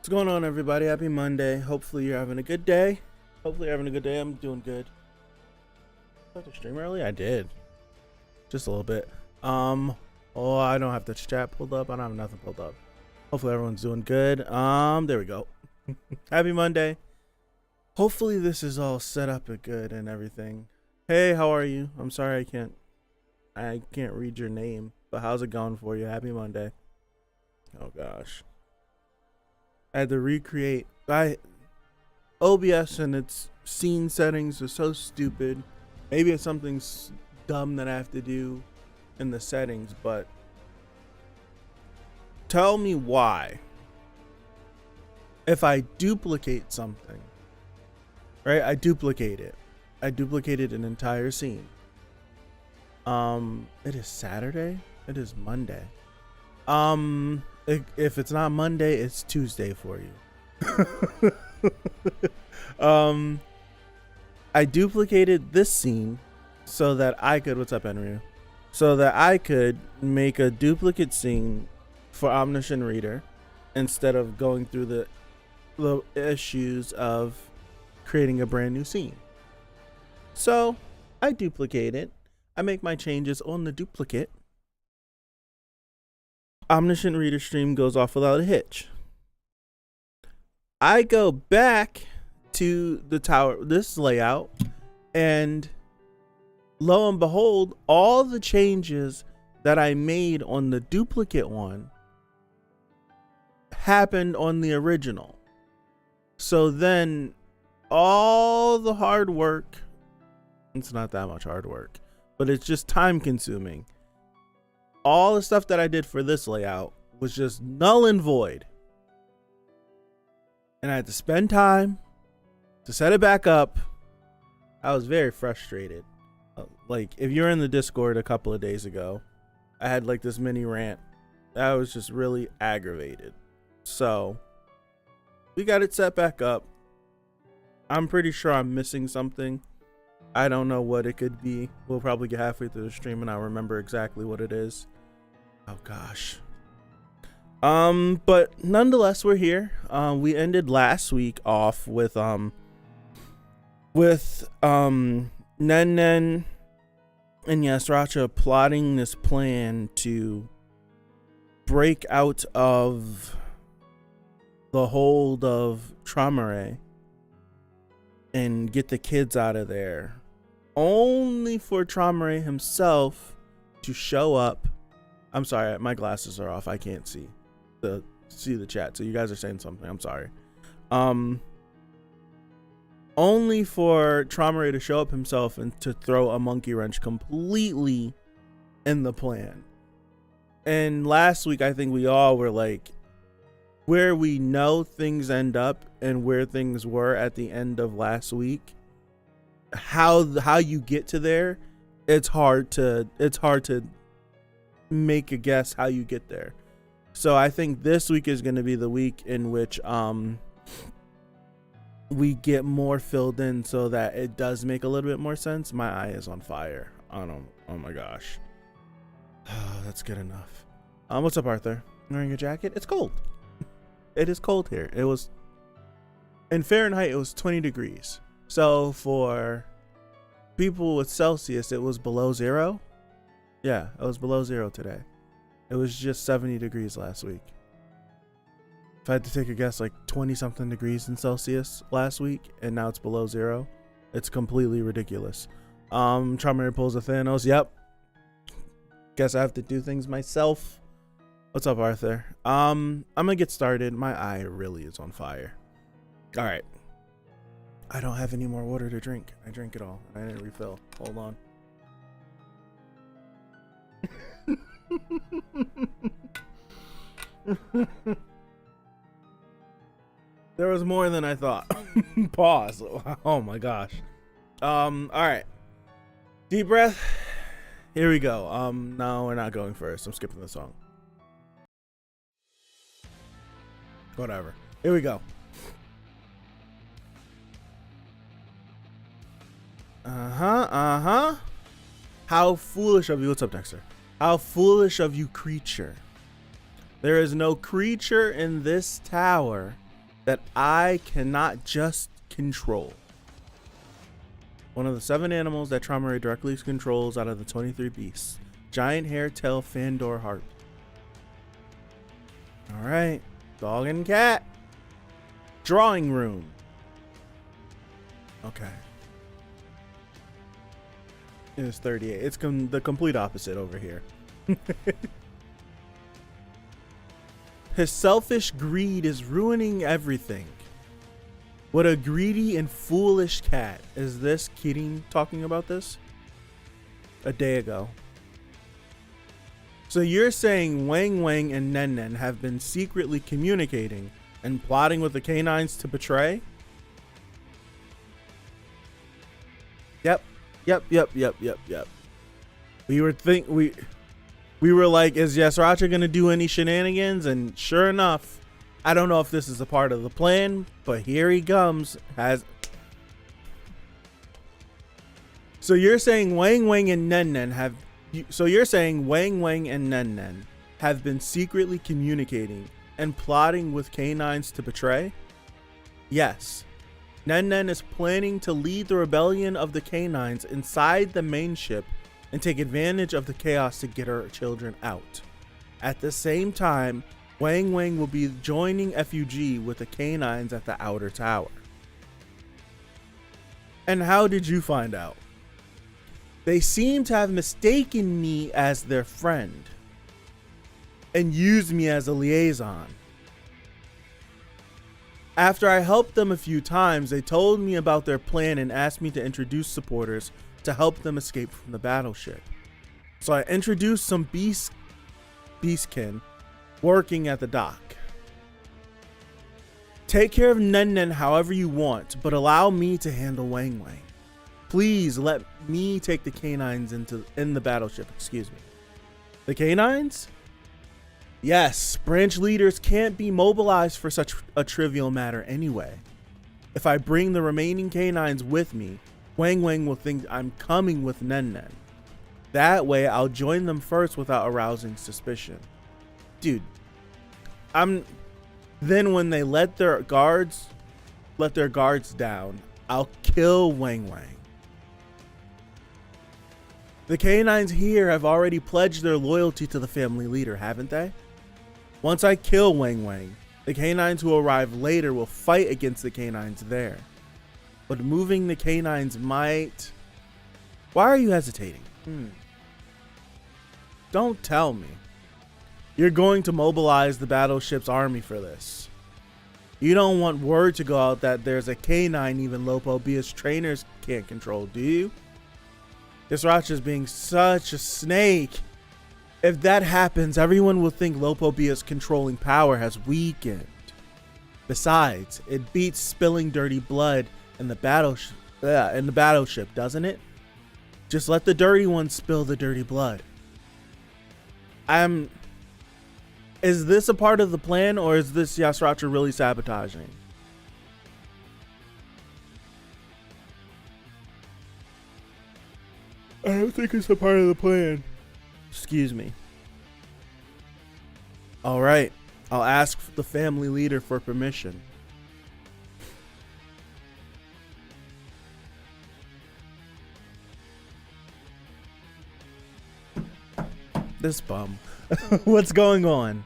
What's going on, everybody? Happy Monday. Hopefully you're having a good day. I'm doing good. Did I stream early? I did. Just a little bit. Oh, I don't have the chat pulled up. I don't have nothing pulled up. Hopefully everyone's doing good. There we go. Happy Monday. Hopefully this is all set up and good and everything. Hey, how are you? I'm sorry I can't read your name, but how's it going for you? Happy Monday. Oh gosh. I had to recreate. OBS and its scene settings are so stupid. Maybe it's something dumb that I have to do in the settings, but tell me why. If I duplicate something, right? I duplicated an entire scene. It is Saturday. It is Monday. If it's not Monday, it's Tuesday for you. I duplicated this scene so that I could, what's up, Henry? So that I could make a duplicate scene for Omniscient Reader instead of going through the issues of creating a brand new scene. So I duplicate it. I make my changes on the duplicate. Omniscient Reader stream goes off without a hitch. I go back to the tower, this layout, and lo and behold, all the changes that I made on the duplicate one happened on the original. So then all the hard work, it's not that much hard work, but it's just time consuming. All the stuff that I did for this layout was just null and void. And I had to spend time to set it back up. I was very frustrated. Like, if you're in the Discord a couple of days ago, I had like this mini rant. I was just really aggravated. So we got it set back up. I'm pretty sure I'm missing something. I don't know what it could be. We'll probably get halfway through the stream and I'll remember exactly what it is. Oh gosh. But nonetheless, we're here. We ended last week off with Nen and Yasracha plotting this plan to break out of the hold of Traumerei and get the kids out of there, only for Traumerei himself to show up. I'm sorry, my glasses are off. I can't see the chat. So you guys are saying something. I'm sorry. Only for Traumerei to show up himself and to throw a monkey wrench completely in the plan. And last week, I think we all were like, where we know things end up and where things were at the end of last week, how you get to there, it's hard to make a guess how you get there. So I think this week is going to be the week in which we get more filled in so that it does make a little bit more sense. My eye is on fire. Oh my gosh. That's good enough. What's up, Arthur? Wearing a jacket? It's cold. It is cold here. It was in Fahrenheit, it was 20 degrees. So for people with Celsius, it was below zero. Yeah, it was below zero today. It was just 70 degrees last week. If I had to take a guess, like 20 something degrees in Celsius last week, and now it's below zero. It's completely ridiculous. Traumerei pulls a Thanos. Yep. Guess I have to do things myself. What's up, Arthur? I'm gonna get started. My eye really is on fire. All right. I don't have any more water to drink. I drank it all. I didn't refill. Hold on. There was more than I thought. Pause. Oh my gosh. All right. Deep breath. Here we go. No, we're not going first. I'm skipping the song. Whatever. Here we go. How foolish of you. What's up, Dexter? How foolish of you, creature. There is no creature in this tower that I cannot just control. One of the 7 animals that Traumerei directly controls out of the 23 beasts. Giant hair tail Fandor harp. Alright. Dog and cat. Drawing room. Okay. It is 38. It's the complete opposite over here. His selfish greed is ruining everything. What a greedy and foolish cat. Is this Keating talking about this? A day ago. So you're saying Wang Wang and Nen Nen have been secretly communicating and plotting with the canines to betray? Yep. We were like, is Yasracha gonna do any shenanigans? And sure enough, I don't know if this is a part of the plan, but here he comes. So you're saying Wang Wang and Nen Nen have been secretly communicating and plotting with canines to betray? Yes. Nen Nen is planning to lead the rebellion of the canines inside the main ship and take advantage of the chaos to get her children out. At the same time, Wang Wang will be joining FUG with the canines at the outer tower. And how did you find out? They seem to have mistaken me as their friend and used me as a liaison. After I helped them a few times, they told me about their plan and asked me to introduce supporters to help them escape from the battleship. So I introduced some beastkin working at the dock. Take care of Nen Nen however you want, but allow me to handle Wang Wang. Please let me take the canines in the battleship. Excuse me. The canines? Yes, branch leaders can't be mobilized for such a trivial matter anyway. If I bring the remaining canines with me, Wang Wang will think I'm coming with Nen Nen. That way, I'll join them first without arousing suspicion. Dude, then when they let their guards down, I'll kill Wang Wang. The canines here have already pledged their loyalty to the family leader, haven't they? Once I kill Wang Wang, the canines who arrive later will fight against the canines there. But moving the canines might... Why are you hesitating? Don't tell me. You're going to mobilize the battleship's army for this. You don't want word to go out that there's a canine even Lopobia's trainers can't control, do you? This Racha's being such a snake. If that happens, everyone will think Lopobia's controlling power has weakened. Besides, it beats spilling dirty blood in the battleship, doesn't it? Just let the dirty ones spill the dirty blood. Is this a part of the plan, or is this Yasracha really sabotaging? I don't think it's a part of the plan. Excuse me. All right, I'll ask the family leader for permission. This bum. What's going on?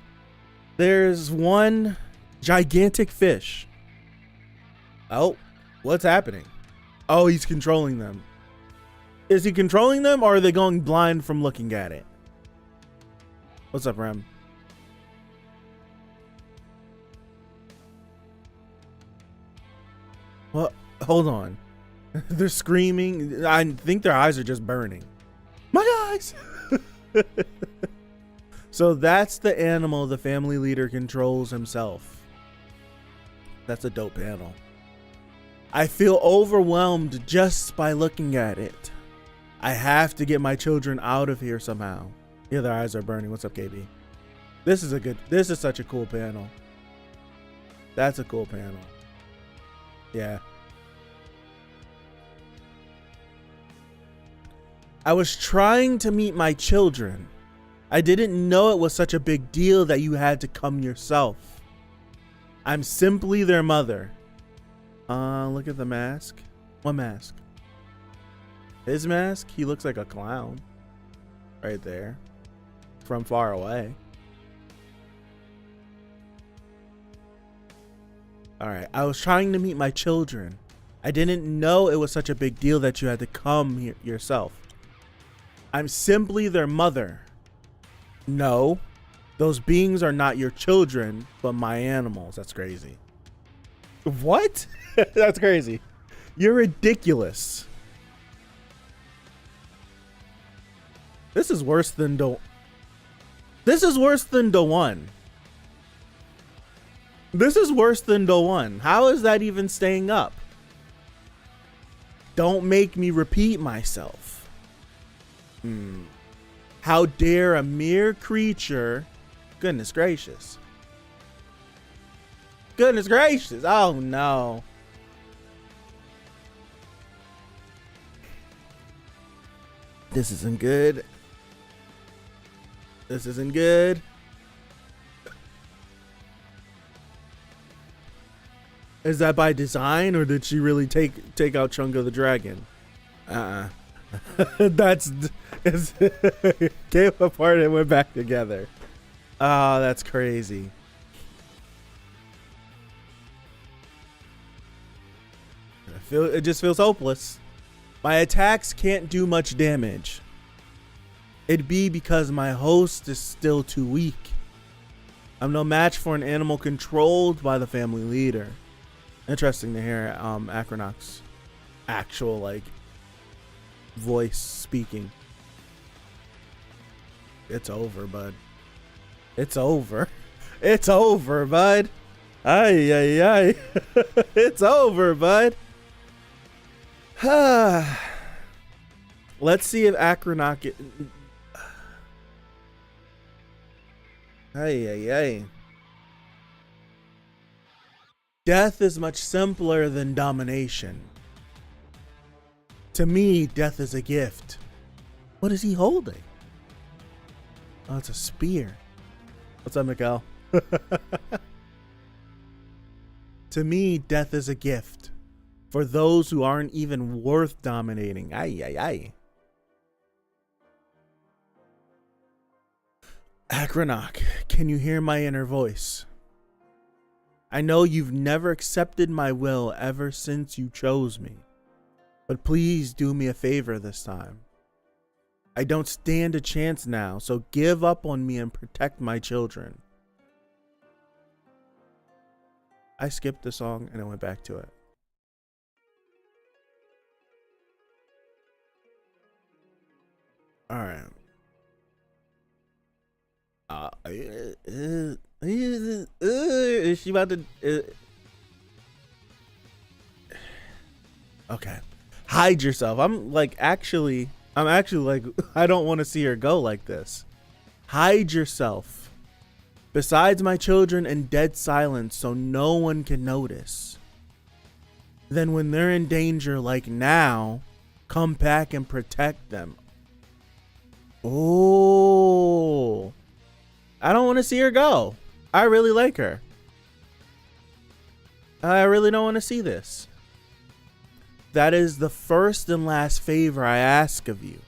There's one gigantic fish. Oh, what's happening? Oh, he's controlling them. Is he controlling them, or are they going blind from looking at it? What's up, Rem? Well, hold on. They're screaming. I think their eyes are just burning. My eyes! So that's the animal the family leader controls himself. That's a dope panel. I feel overwhelmed just by looking at it. I have to get my children out of here somehow. Yeah, their eyes are burning. What's up, KB? This is such a cool panel. That's a cool panel. Yeah. I was trying to meet my children. I didn't know it was such a big deal that you had to come yourself. I'm simply their mother. Look at the mask. What mask? His mask? He looks like a clown. Right there. From far away. Alright, I was trying to meet my children. I didn't know it was such a big deal that you had to come here yourself. I'm simply their mother. No, those beings are not your children, but my animals. That's crazy. What? That's crazy. You're ridiculous. This is worse than the one. This is worse than the one. How is that even staying up? Don't make me repeat myself. How dare a mere creature? Goodness gracious. Goodness gracious. Oh no. This isn't good. This isn't good. Is that by design, or did she really take out Chunk of the Dragon? That's came apart and went back together. Oh, that's crazy. It just feels hopeless. My attacks can't do much damage. It'd be because my host is still too weak. I'm no match for an animal controlled by the family leader. Interesting to hear Acronac's actual like voice speaking. It's over, bud. It's over. It's over, bud. Ay, ay, ay. It's over, bud. Let's see if Acronak. Ay, ay, ay. Death is much simpler than domination. To me, death is a gift. What is he holding? Oh, it's a spear. What's up, Miguel? To me, death is a gift for those who aren't even worth dominating. Ay, ay, ay. Acronak, can you hear my inner voice? I know you've never accepted my will ever since you chose me, but please do me a favor this time. I don't stand a chance now, so give up on me and protect my children. I skipped the song and I went back to it. All right. Is she about to? Okay, hide yourself. I'm actually like, I don't want to see her go like this. Hide yourself. Besides my children in dead silence, so no one can notice. Then when they're in danger, like now, come back and protect them. Oh. I don't want to see her go. I really like her. I really don't want to see this. That is the first and last favor I ask of you.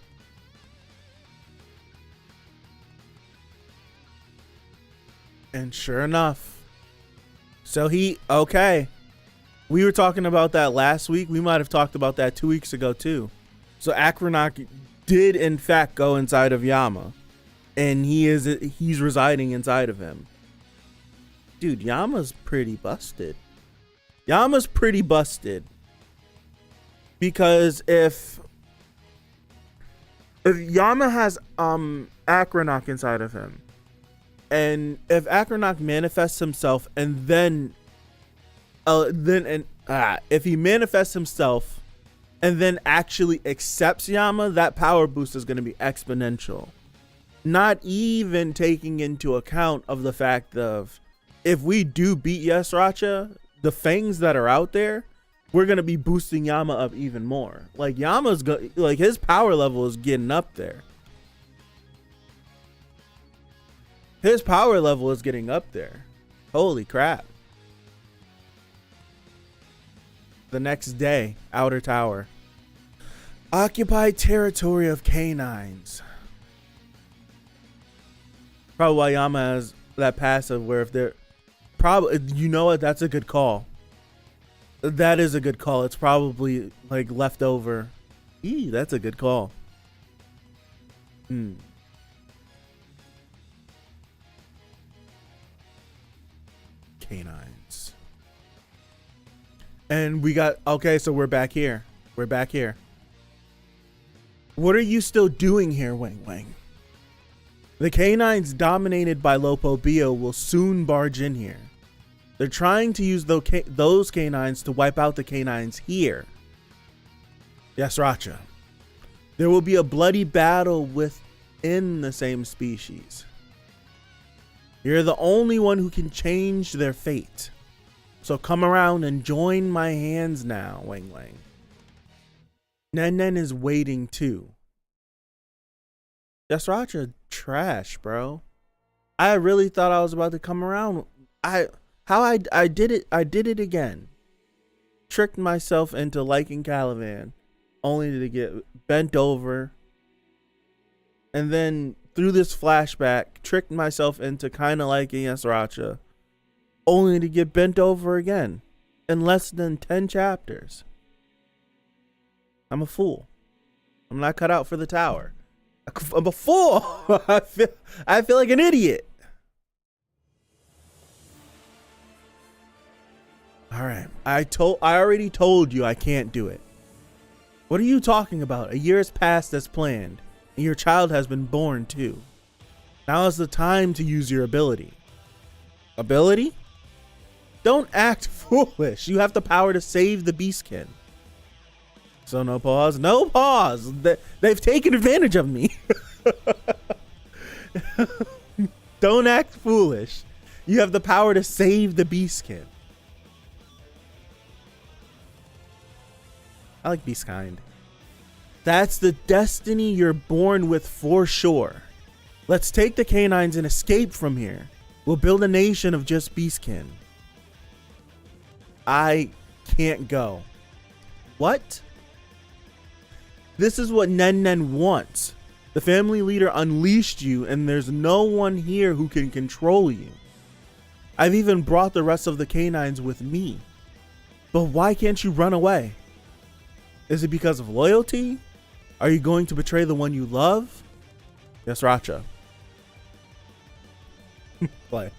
And sure enough. So okay. We were talking about that last week. We might have talked about that 2 weeks ago too. So Acronak did in fact go inside of Yama. And he's residing inside of him. Dude, Yama's pretty busted. Yama's pretty busted. Because if Yama has Acronak inside of him, and if Acronak manifests himself and if he manifests himself and then actually accepts Yama, that power boost is going to be exponential. Not even taking into account of the fact of if we do beat Yasracha, the fangs that are out there, we're going to be boosting Yama up even more. Like his power level is getting up there. His power level is getting up there. Holy crap. The next day, Outer Tower. Occupied territory of canines. Probably why Yama has that passive where if they're probably, you know what, that's a good call. That is a good call. It's probably like leftover. That's a good call. Canines. And we got, okay, so we're back here. We're back here. What are you still doing here, Wang Wang? The canines dominated by Lopo Bio will soon barge in here. They're trying to use those canines to wipe out the canines here. Yes, Racha. There will be a bloody battle within the same species. You're the only one who can change their fate. So come around and join my hands now, Wang Wang. Nen Nen is waiting too. Yes, Racha, trash, bro. I really thought I was about to come around. I did it again. Tricked myself into liking Caliban, only to get bent over. And then through this flashback, tricked myself into kind of liking Esracha, only to get bent over again in less than 10 chapters. I'm a fool. I'm not cut out for the tower. I'm a fool. I feel like an idiot. All right. I already told you I can't do it. What are you talking about? A year has passed as planned, and your child has been born too. Now is the time to use your ability. Ability? Don't act foolish. You have the power to save the beastkin. So no pause. No pause. They've taken advantage of me. Don't act foolish. You have the power to save the beastkin. I like beastkind. That's the destiny you're born with for sure. Let's take the canines and escape from here. We'll build a nation of just beastkin. I can't go. What? This is what Nen Nen wants. The family leader unleashed you, and there's no one here who can control you. I've even brought the rest of the canines with me. But why can't you run away? Is it because of loyalty? Are you going to betray the one you love? Yes, Racha. Play.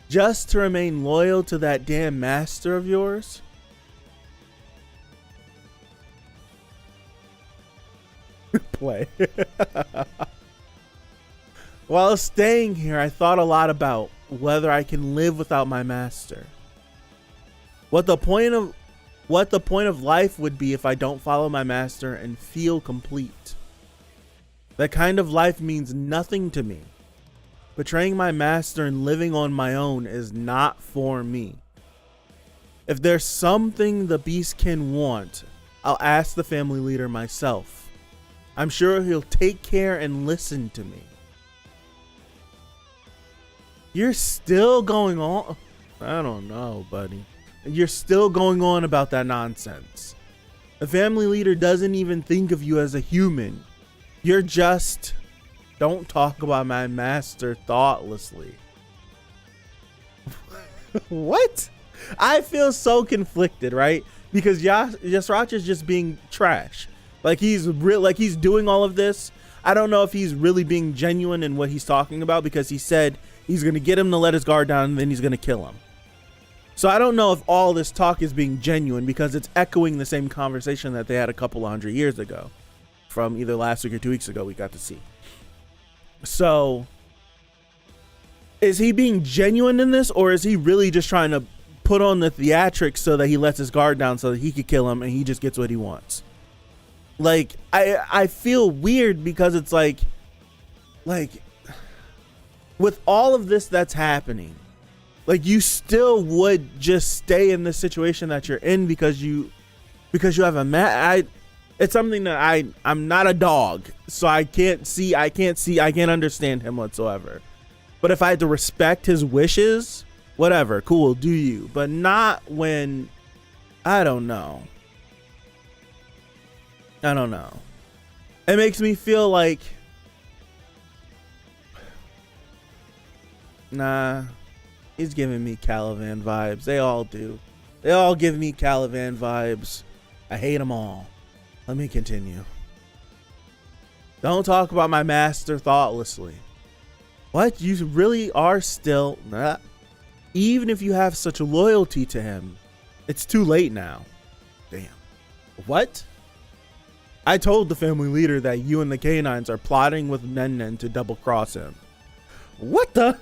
Just to remain loyal to that damn master of yours? Play. While staying here, I thought a lot about whether I can live without my master. What the point of life would be if I don't follow my master and feel complete. That kind of life means nothing to me. Betraying my master and living on my own is not for me. If there's something the beastkin want, I'll ask the family leader myself. I'm sure he'll take care and listen to me. You're still going on? I don't know, buddy. You're still going on about that nonsense. The family leader doesn't even think of you as a human. You're just... Don't talk about my master thoughtlessly. What? I feel so conflicted, right? Because Yasrach is just being trash. Like he's doing all of this. I don't know if he's really being genuine in what he's talking about, because he said he's going to get him to let his guard down and then he's going to kill him. So I don't know if all this talk is being genuine, because it's echoing the same conversation that they had a couple of 100 years ago, from either last week or 2 weeks ago we got to see. So is he being genuine in this, or is he really just trying to put on the theatrics so that he lets his guard down so that he could kill him and he just gets what he wants? Like, I feel weird, because it's like with all of this that's happening, like you still would just stay in the situation that you're in because you have a it's something that I'm not a dog, so I can't understand him whatsoever. But if I had to respect his wishes, whatever, cool, do you, but not when I don't know. I don't know. It makes me feel like, nah, he's giving me Caliban vibes. They all do. They all give me Caliban vibes. I hate them all. Let me continue. Don't talk about my master thoughtlessly. What? You really are still... Nah. Even if you have such a loyalty to him, it's too late now. Damn. What? I told the family leader that you and the canines are plotting with Nen to double cross him. What the?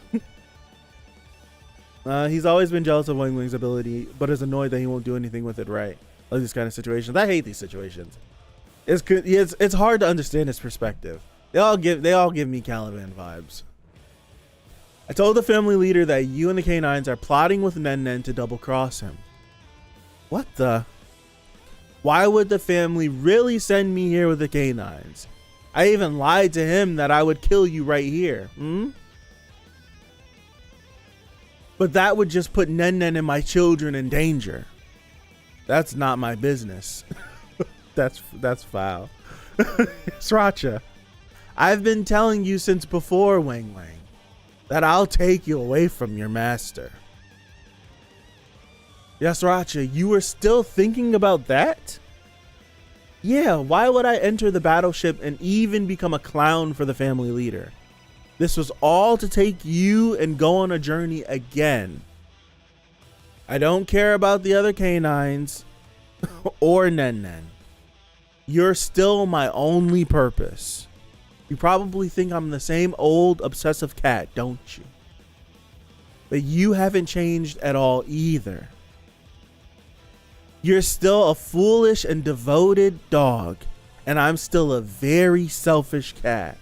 He's always been jealous of Wang Wang's ability, but is annoyed that he won't do anything with it right. Like these kind of situations. I hate these situations. It's hard to understand his perspective. They all give me Caliban vibes. I told the family leader that you and the canines are plotting with Nen to double cross him. What the? Why would the family really send me here with the canines? I even lied to him that I would kill you right here. But that would just put Nen and my children in danger. That's not my business. That's foul. Sriracha, I've been telling you since before, Wang Wang, that I'll take you away from your master. Yes, Sriracha, you were still thinking about that? Yeah, why would I enter the battleship and even become a clown for the family leader? This was all to take you and go on a journey again. I don't care about the other canines or Nen. You're still my only purpose. You probably think I'm the same old obsessive cat, don't you? But you haven't changed at all either. You're still a foolish and devoted dog, and I'm still a very selfish cat.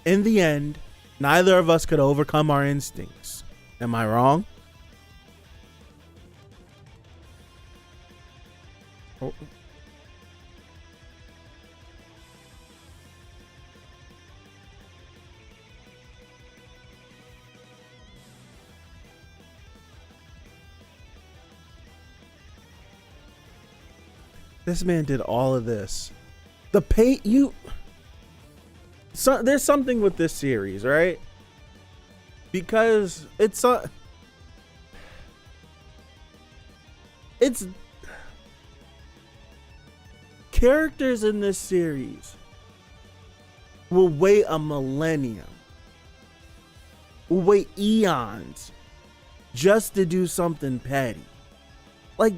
In the end, neither of us could overcome our instincts. Am I wrong? Oh. This man did all of this. There's something with this series, right? Because it's characters in this series will wait a millennium, will wait eons just to do something petty. Like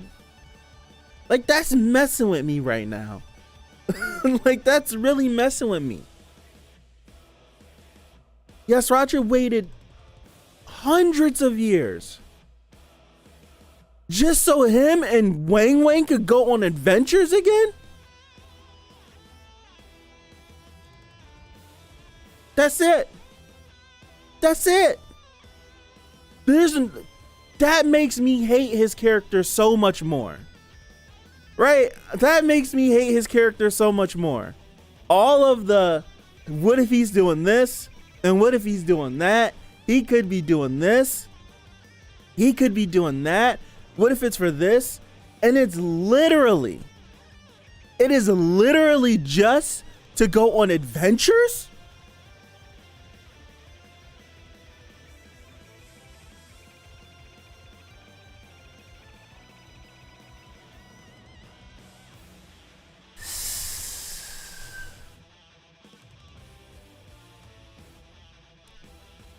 that's messing with me right now. Like that's really messing with me. Yes, Roger waited hundreds of years just so him and Wang Wang could go on adventures again? That's it. That's it. That makes me hate his character so much more. Right? That makes me hate his character so much more. All of the, what if he's doing this? And what if he's doing that? He could be doing this. He could be doing that. What if it's for this? And it is literally just to go on adventures?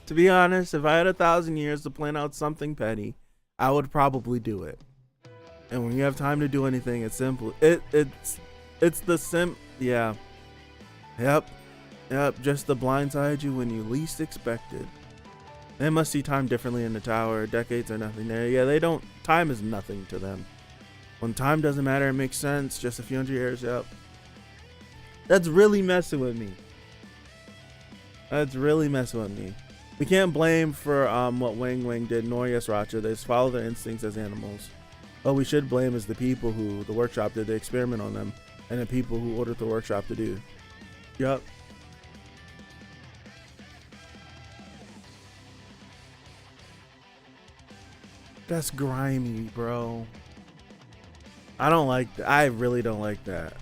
To be honest, if I had 1,000 years to plan out something petty, I would probably do it. And when you have time to do anything, it's simple. It's the yeah. Yep. Just to blindside you when you least expected. They must see time differently in the tower. Decades are nothing there. Yeah, they don't. Time is nothing to them. When time doesn't matter, it makes sense. Just a few hundred years. Yep. That's really messing with me. That's really messing with me. We can't blame for what Wang Wang did, nor Yasracha. They just follow their instincts as animals. What we should blame is the people who the workshop did the experiment on them, and the people who ordered the workshop to do. Yup. That's grimy, bro. I don't like that. I really don't like that.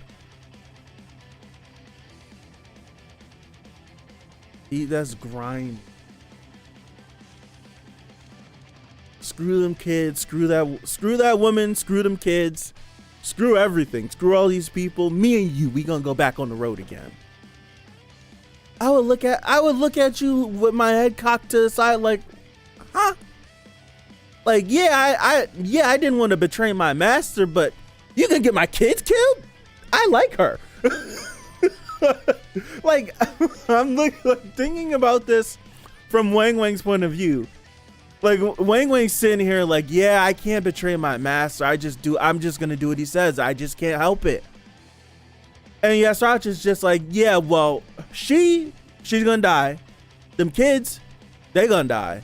That's grimy. Screw them kids. Screw that woman. Screw them kids. Screw everything. Screw all these people. Me and you, we gonna go back on the road again. I would look at you with my head cocked to the side like, huh? Like, yeah, I didn't want to betray my master, but you can get my kids killed? I like her. Like, I'm thinking about this from Wang Wang's point of view. Like, Wang Wang's sitting here like, yeah, I can't betray my master. I'm just gonna do what he says. I just can't help it. And Yasracha's just like, yeah, well, she's gonna die. Them kids, they gonna die.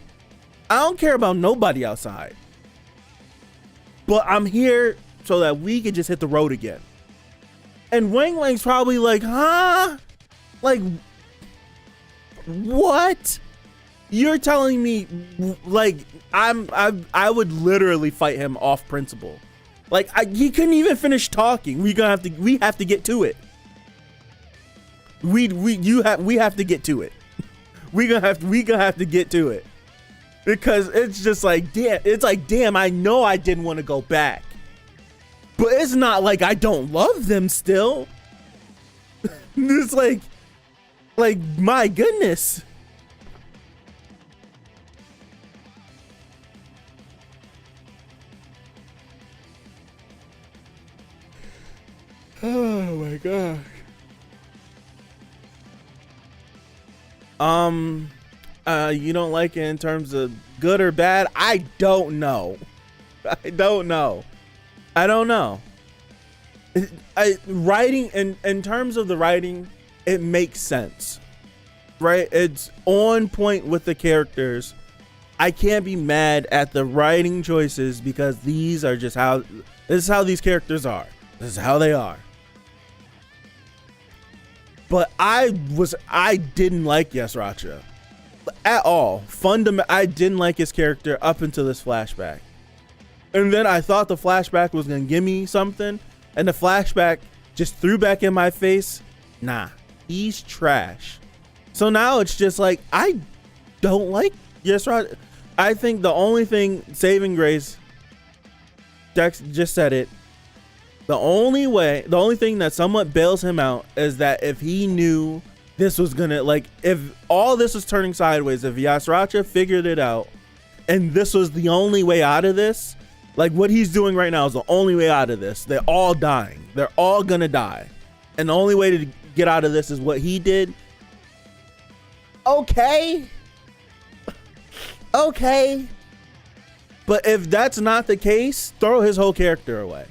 I don't care about nobody outside. But I'm here so that we can just hit the road again. And Wang Wang's probably like, huh? Like, what? You're telling me, like, I would literally fight him off principle. Like, he couldn't even finish talking. We have to get to it. We have to get to it. we gonna have to get to it. Because it's just like, damn, I know I didn't want to go back. But it's not like I don't love them still. It's like, my goodness. Oh my gosh. You don't like it in terms of good or bad? I don't know. Writing, in terms of the writing, it makes sense, right? It's on point with the characters. I can't be mad at the writing choices because this is how these characters are. This is how they are. But I didn't like Yasracha at all. I didn't like his character up until this flashback. And then I thought the flashback was going to give me something. And the flashback just threw back in my face. Nah, he's trash. So now it's just like, I don't like Yasracha. I think the only thing saving grace, Dex just said it. The only thing that somewhat bails him out is that if he knew this was gonna, like, if all this was turning sideways, if Yasracha figured it out and this was the only way out of this, like what he's doing right now is the only way out of this. They're all dying. They're all gonna die. And the only way to get out of this is what he did. Okay. Okay. But if that's not the case, throw his whole character away.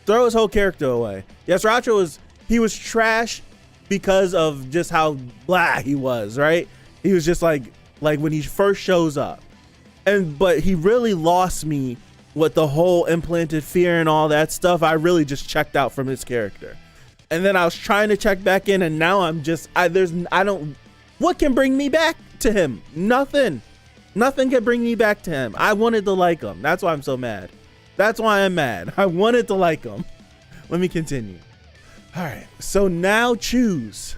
Throw his whole character away. Yasracha was trash because of just how blah he was, right? He was just like when he first shows up. But he really lost me with the whole implanted fear and all that stuff. I really just checked out from his character. And then I was trying to check back in, and now I'm just what can bring me back to him? Nothing can bring me back to him. I wanted to like him. That's why I'm so mad. That's why I'm mad. I wanted to like him. Let me continue. All right. So now choose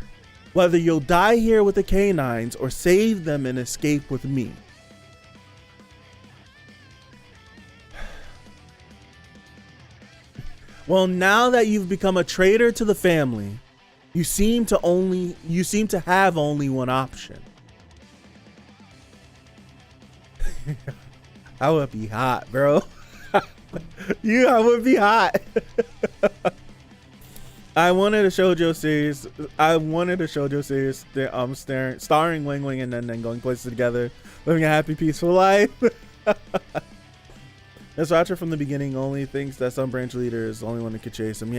whether you'll die here with the canines or save them and escape with me. Well, now that you've become a traitor to the family, you seem to have only one option. I would be hot, bro. I would be hot. I wanted a shoujo series. Starring Wang Wang and then going places together, living a happy, peaceful life. This Ratcher from the beginning only thinks that some branch leader is the only one that could chase him.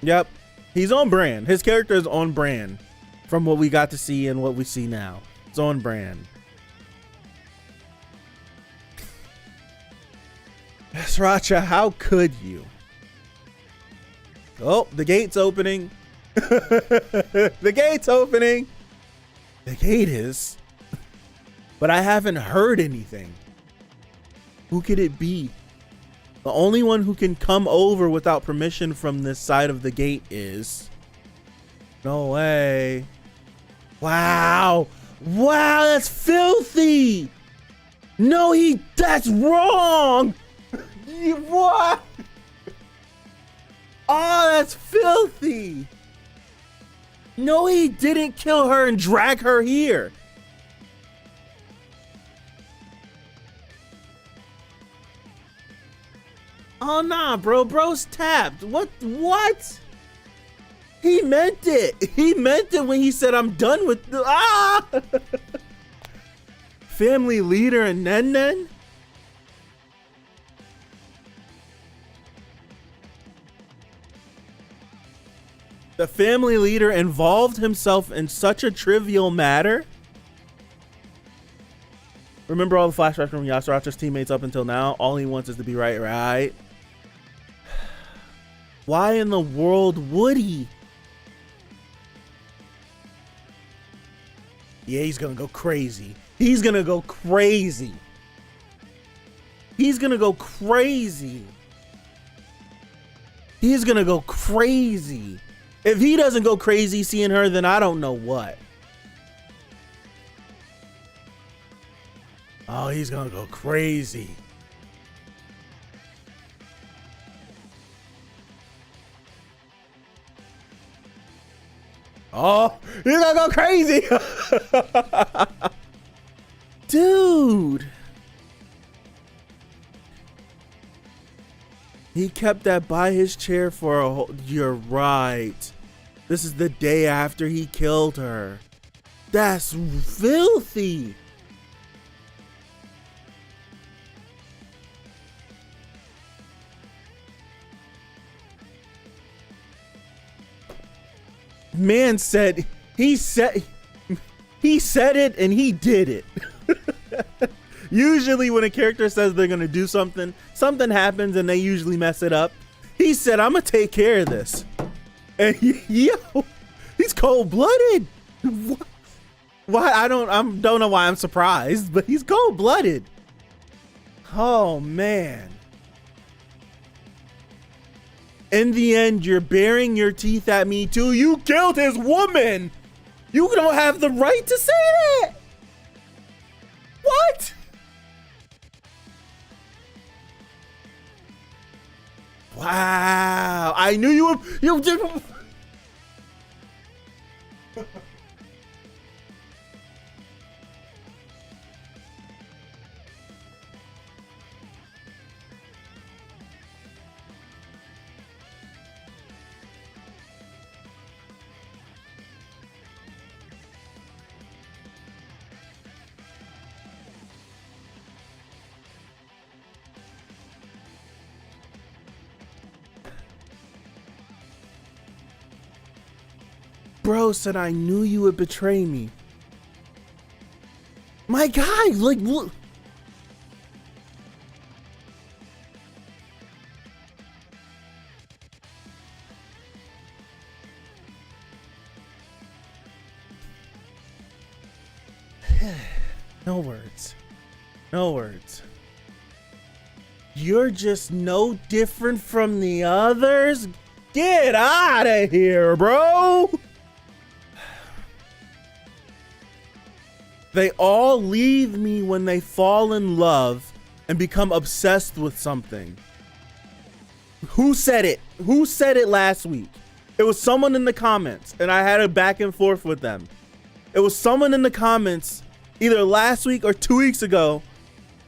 Yep. He's on brand. His character is on brand from what we got to see and what we see now. It's on brand. Sriracha, how could you? Oh, the gate's opening. The gate's opening. The gate is. but I haven't heard anything. Who could it be? The only one who can come over without permission from this side of the gate is... No way. Wow. Wow, that's filthy. No, that's wrong. What? Oh, that's filthy. No, he didn't kill her and drag her here. Oh, nah, bro. Bro's tapped. What? He meant it. He meant it when he said, I'm done with the... Ah! Family leader and Nen? The family leader involved himself in such a trivial matter? Remember all the flashbacks from Yasura's teammates up until now? All he wants is to be right? Why in the world would he? Yeah, he's gonna go crazy. He's gonna go crazy. He's gonna go crazy. He's gonna go crazy. If he doesn't go crazy seeing her, then I don't know what. Oh, he's gonna go crazy. Oh, he's gonna go crazy. Dude. He kept that by his chair for a whole... You're right. This is the day after he killed her. That's filthy. Man said he said it and he did it. Usually when a character says they're gonna do something happens and they usually mess it up. He said, I'm gonna take care of this. And yo, he's cold-blooded. Why? I don't know why I'm surprised, but he's cold-blooded. Oh man. In the end, you're baring your teeth at me too. You killed his woman. You don't have the right to say that. What? Wow. I knew you did. Bro said, I knew you would betray me. My guy, like, look. No words. No words. You're just no different from the others? Get out of here, bro. They all leave me when they fall in love and become obsessed with something. Who said it? Who said it last week? It was someone in the comments, and I had a back and forth with them. It was someone in the comments either last week or 2 weeks ago,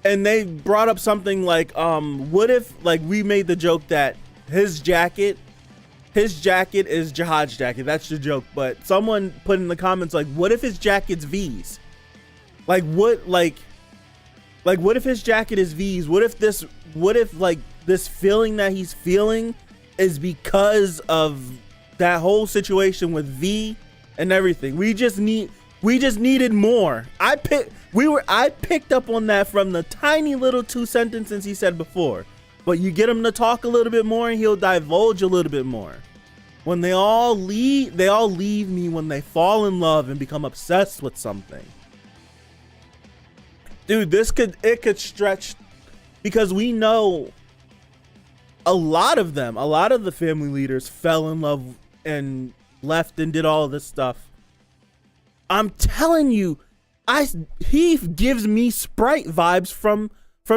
and they brought up something like, what if, like, we made the joke that his jacket is Jihad's jacket. That's the joke. But someone put in the comments, like, what if his jacket's V's? Like what if his jacket is V's? What if this feeling that he's feeling is because of that whole situation with V and everything? We just needed more. I picked up on that from the tiny little 2 sentences he said before. But you get him to talk a little bit more and he'll divulge a little bit more. When they all leave me when they fall in love and become obsessed with something. Dude, it could stretch, because we know a lot of the family leaders fell in love and left and did all this stuff. I'm telling you, he gives me Sprite vibes from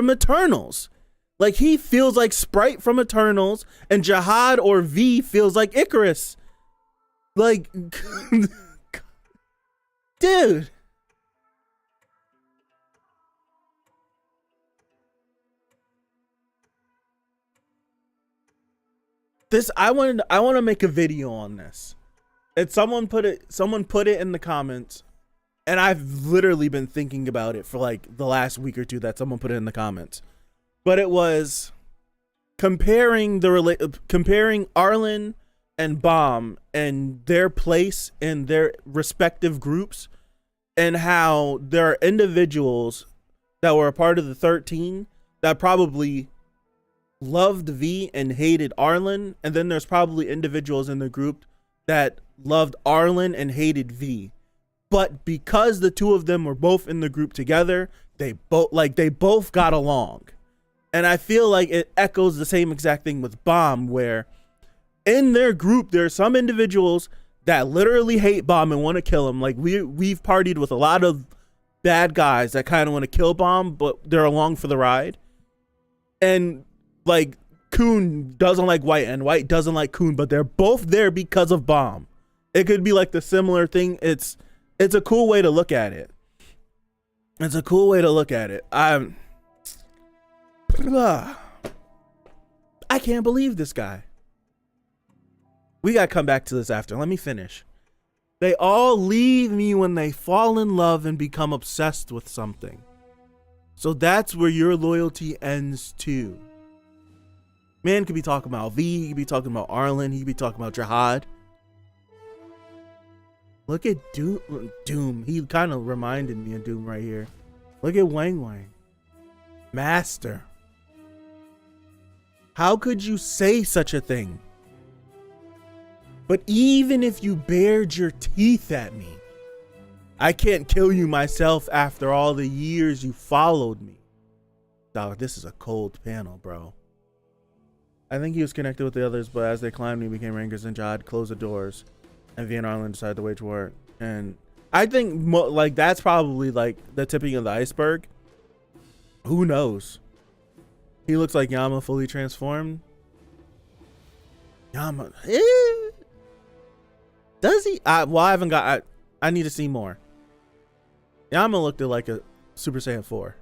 Eternals. Like, he feels like Sprite from Eternals, and Jihad or V feels like Icarus. Like, dude. I want to make a video on this. And someone put it in the comments, and I've literally been thinking about it for like the last week or two that someone put it in the comments. But it was comparing Arlen and Bomb and their place in their respective groups, and how there are individuals that were a part of the 13 that probably loved V and hated Arlen, and then there's probably individuals in the group that loved Arlen and hated V. But because the two of them were both in the group together, they both got along. And I feel like it echoes the same exact thing with Bomb, where in their group there are some individuals that literally hate Bomb and want to kill him. Like, we've partied with a lot of bad guys that kind of want to kill Bomb, but they're along for the ride. And like, Coon doesn't like White and White doesn't like Coon, but they're both there because of Bomb. It could be like the similar thing. It's a cool way to look at it. It's a cool way to look at it. I can't believe this guy. We gotta come back to this after. Let me finish. They all leave me when they fall in love and become obsessed with something. So that's where your loyalty ends too. Man could be talking about V, he could be talking about Arlen, he could be talking about Jihad. Look at Doom. He kind of reminded me of Doom right here. Look at Wang Wang. Master. How could you say such a thing? But even if you bared your teeth at me, I can't kill you myself after all the years you followed me. Dog, this is a cold panel, bro. I think he was connected with the others, but as they climbed, he became Rangers, and Jihad closed the doors, and V and Arlen decided to wage war. And I think like that's probably like the tipping of the iceberg. Who knows? He looks like Yama fully transformed. Yama, does he? Well, I haven't got. I need to see more. Yama looked like a Super Saiyan 4.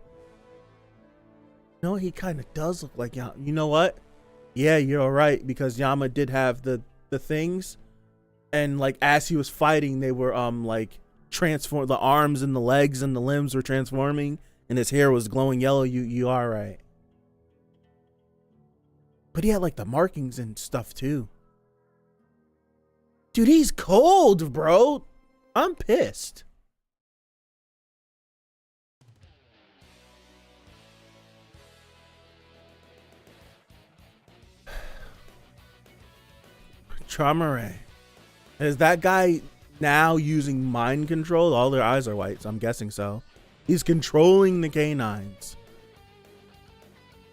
No, he kind of does look like Yama. You know what? Yeah, you're right, because Yama did have the things, and like as he was fighting, they were like transform. The arms and the legs and the limbs were transforming, and his hair was glowing yellow. You are right. But he had like the markings and stuff too. Dude, he's cold, bro. I'm pissed. Traumerei. Is that guy now using mind control? All their eyes are white, so I'm guessing so. He's controlling the canines.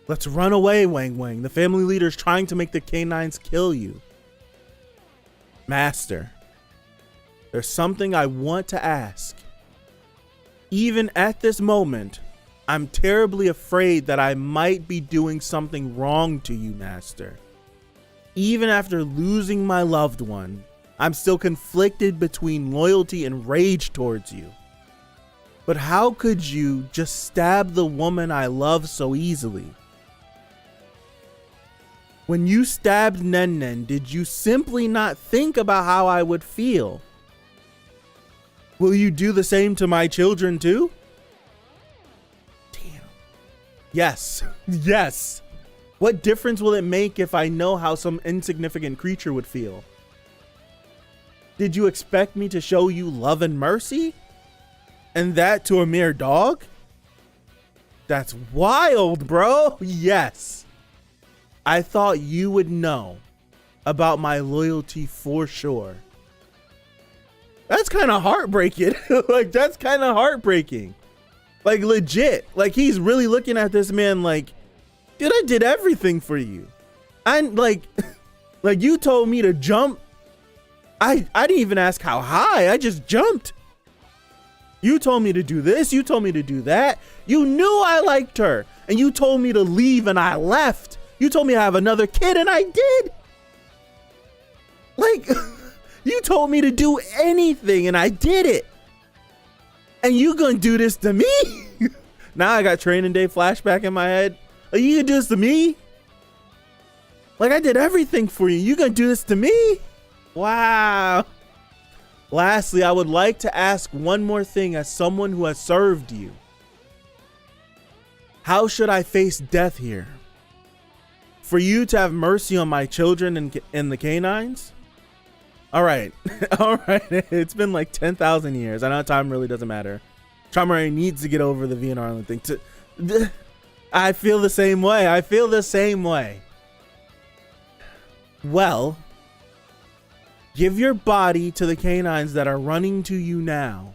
Let's run away, Wang Wang. The family leader's trying to make the canines kill you. Master, there's something I want to ask. Even at this moment, I'm terribly afraid that I might be doing something wrong to you, Master. Even after losing my loved one, I'm still conflicted between loyalty and rage towards you. But how could you just stab the woman I love so easily? When you stabbed Nen Nen, did you simply not think about how I would feel? Will you do the same to my children too? Damn. Yes. Yes. What difference will it make if I know how some insignificant creature would feel? Did you expect me to show you love and mercy? And that to a mere dog? That's wild, bro. Yes. I thought you would know about my loyalty for sure. That's kind of heartbreaking. Like, that's kind of heartbreaking. Like legit. Like he's really looking at this man like, dude, I did everything for you. And like, like you told me to jump. I didn't even ask how high. I just jumped. You told me to do this. You told me to do that. You knew I liked her. And you told me to leave and I left. You told me I have another kid and I did. Like, you told me to do anything and I did it. And you gonna do this to me? Now I got training day flashback in my head. Are you gonna do this to me? Like I did everything for you. You gonna do this to me? Wow. Lastly, I would like to ask one more thing as someone who has served you. How should I face death here? For you to have mercy on my children and the canines? All right. All right. It's been like 10,000 years. I know time really doesn't matter. Traumerei needs to get over the Vian Arlen thing. I feel the same way. I feel the same way. Well, give your body to the canines that are running to you now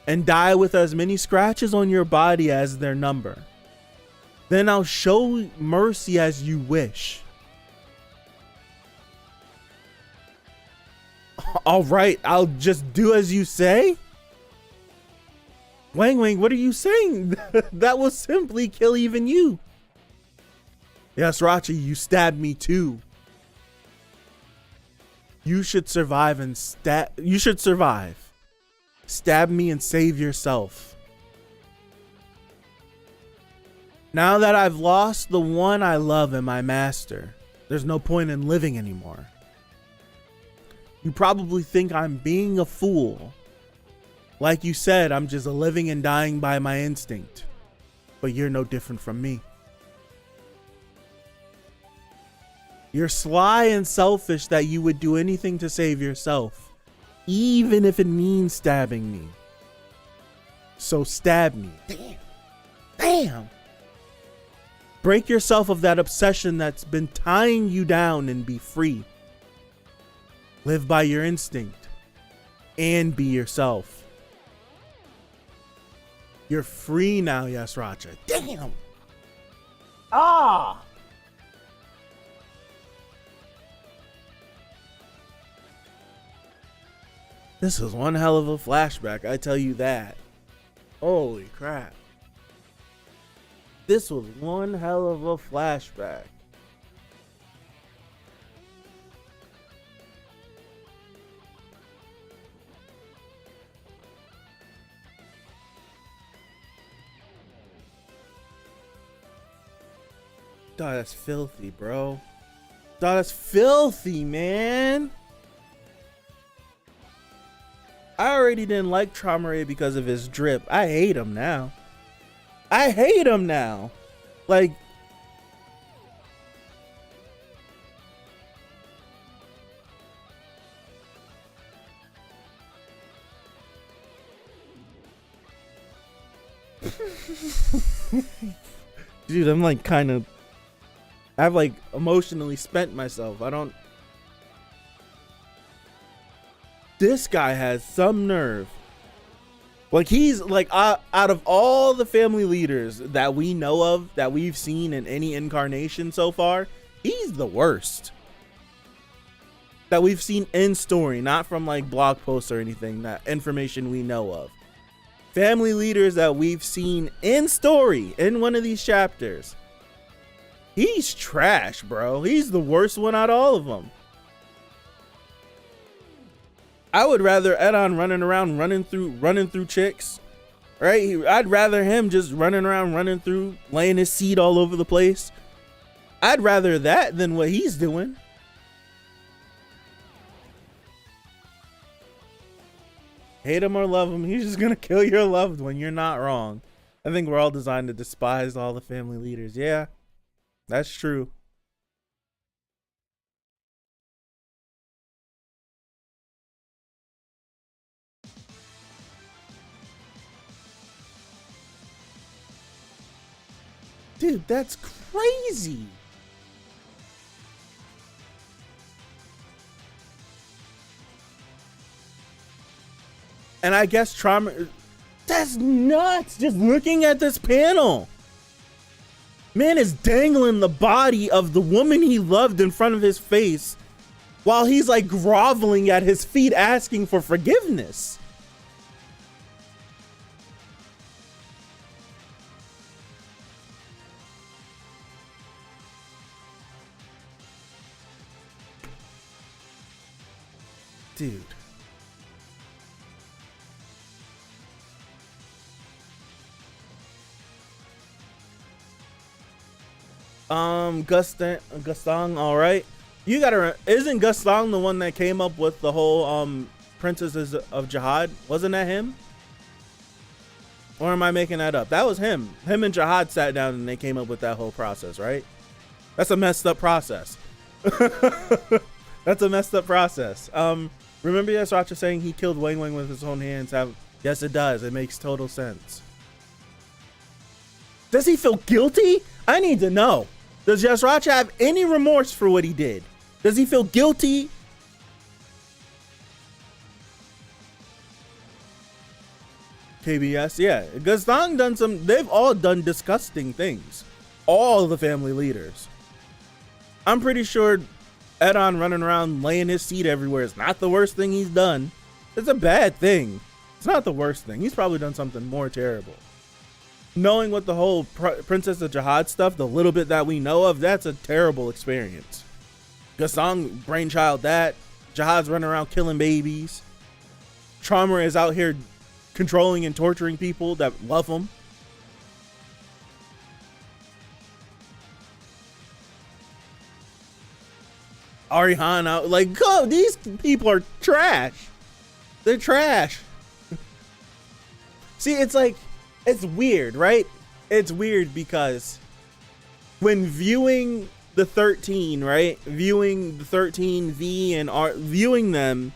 and die with as many scratches on your body as their number. Then I'll show mercy as you wish. All right, I'll just do as you say. Wang Wang, what are you saying? That will simply kill even you. Yes, Rachi, you stabbed me too. You should survive and you should survive. Stab me and save yourself. Now that I've lost the one I love and my master, there's no point in living anymore. You probably think I'm being a fool. Like you said, I'm just living and dying by my instinct. But you're no different from me. You're sly and selfish that you would do anything to save yourself, even if it means stabbing me. So stab me. Damn. Damn. Break yourself of that obsession that's been tying you down and be free. Live by your instinct and be yourself. You're free now, Yasracha. Damn. Ah. This is one hell of a flashback, I tell you that. Holy crap. This was one hell of a flashback. Dog, that's filthy, bro. Dog, that's filthy, man. I already didn't like Traumerei because of his drip. I hate him now. I hate him now. Like, dude, I'm like kind of, I've like emotionally spent myself. I don't. This guy has some nerve. Like he's like out of all the family leaders that we know of, that we've seen in any incarnation so far, he's the worst. That we've seen in story, not from like blog posts or anything, that information we know of. Family leaders that we've seen in story in one of these chapters. He's trash, bro. He's the worst one out of all of them. I would rather Edon running around, running through chicks, right? I'd rather him just running around, running through, laying his seed all over the place. I'd rather that than what he's doing. Hate him or love him, he's just gonna kill your loved one. You're not wrong. I think we're all designed to despise all the family leaders. Yeah, that's true. Dude, that's crazy. And I guess That's nuts. Just looking at this panel. Man is dangling the body of the woman he loved in front of his face while he's like groveling at his feet asking for forgiveness. Dude. Gustang, all right. You gotta, isn't Gustang the one that came up with the whole Princesses of Jihad? Wasn't that him? Or am I making that up? That was him. Him and Jihad sat down and they came up with that whole process, right? That's a messed up process. That's a messed up process. Remember Yasracha saying he killed Wang Wang with his own hands? Yes, it does. It makes total sense. Does he feel guilty? I need to know. Does Yasracha have any remorse for what he did? Does he feel guilty? KBS, yeah. Gustang done some, they've all done disgusting things. All the family leaders. I'm pretty sure Edon running around laying his seed everywhere is not the worst thing he's done. It's a bad thing. It's not the worst thing. He's probably done something more terrible. Knowing what the whole Princess of Jihad stuff, the little bit that we know of, that's a terrible experience. Gustang brainchild that. Jihad's running around killing babies. Traumerei is out here controlling and torturing people that love him. Arihan out, like, go, these people are trash. They're trash. See, it's like, it's weird, right? It's weird because when viewing the 13, right? Viewing the 13V and viewing them,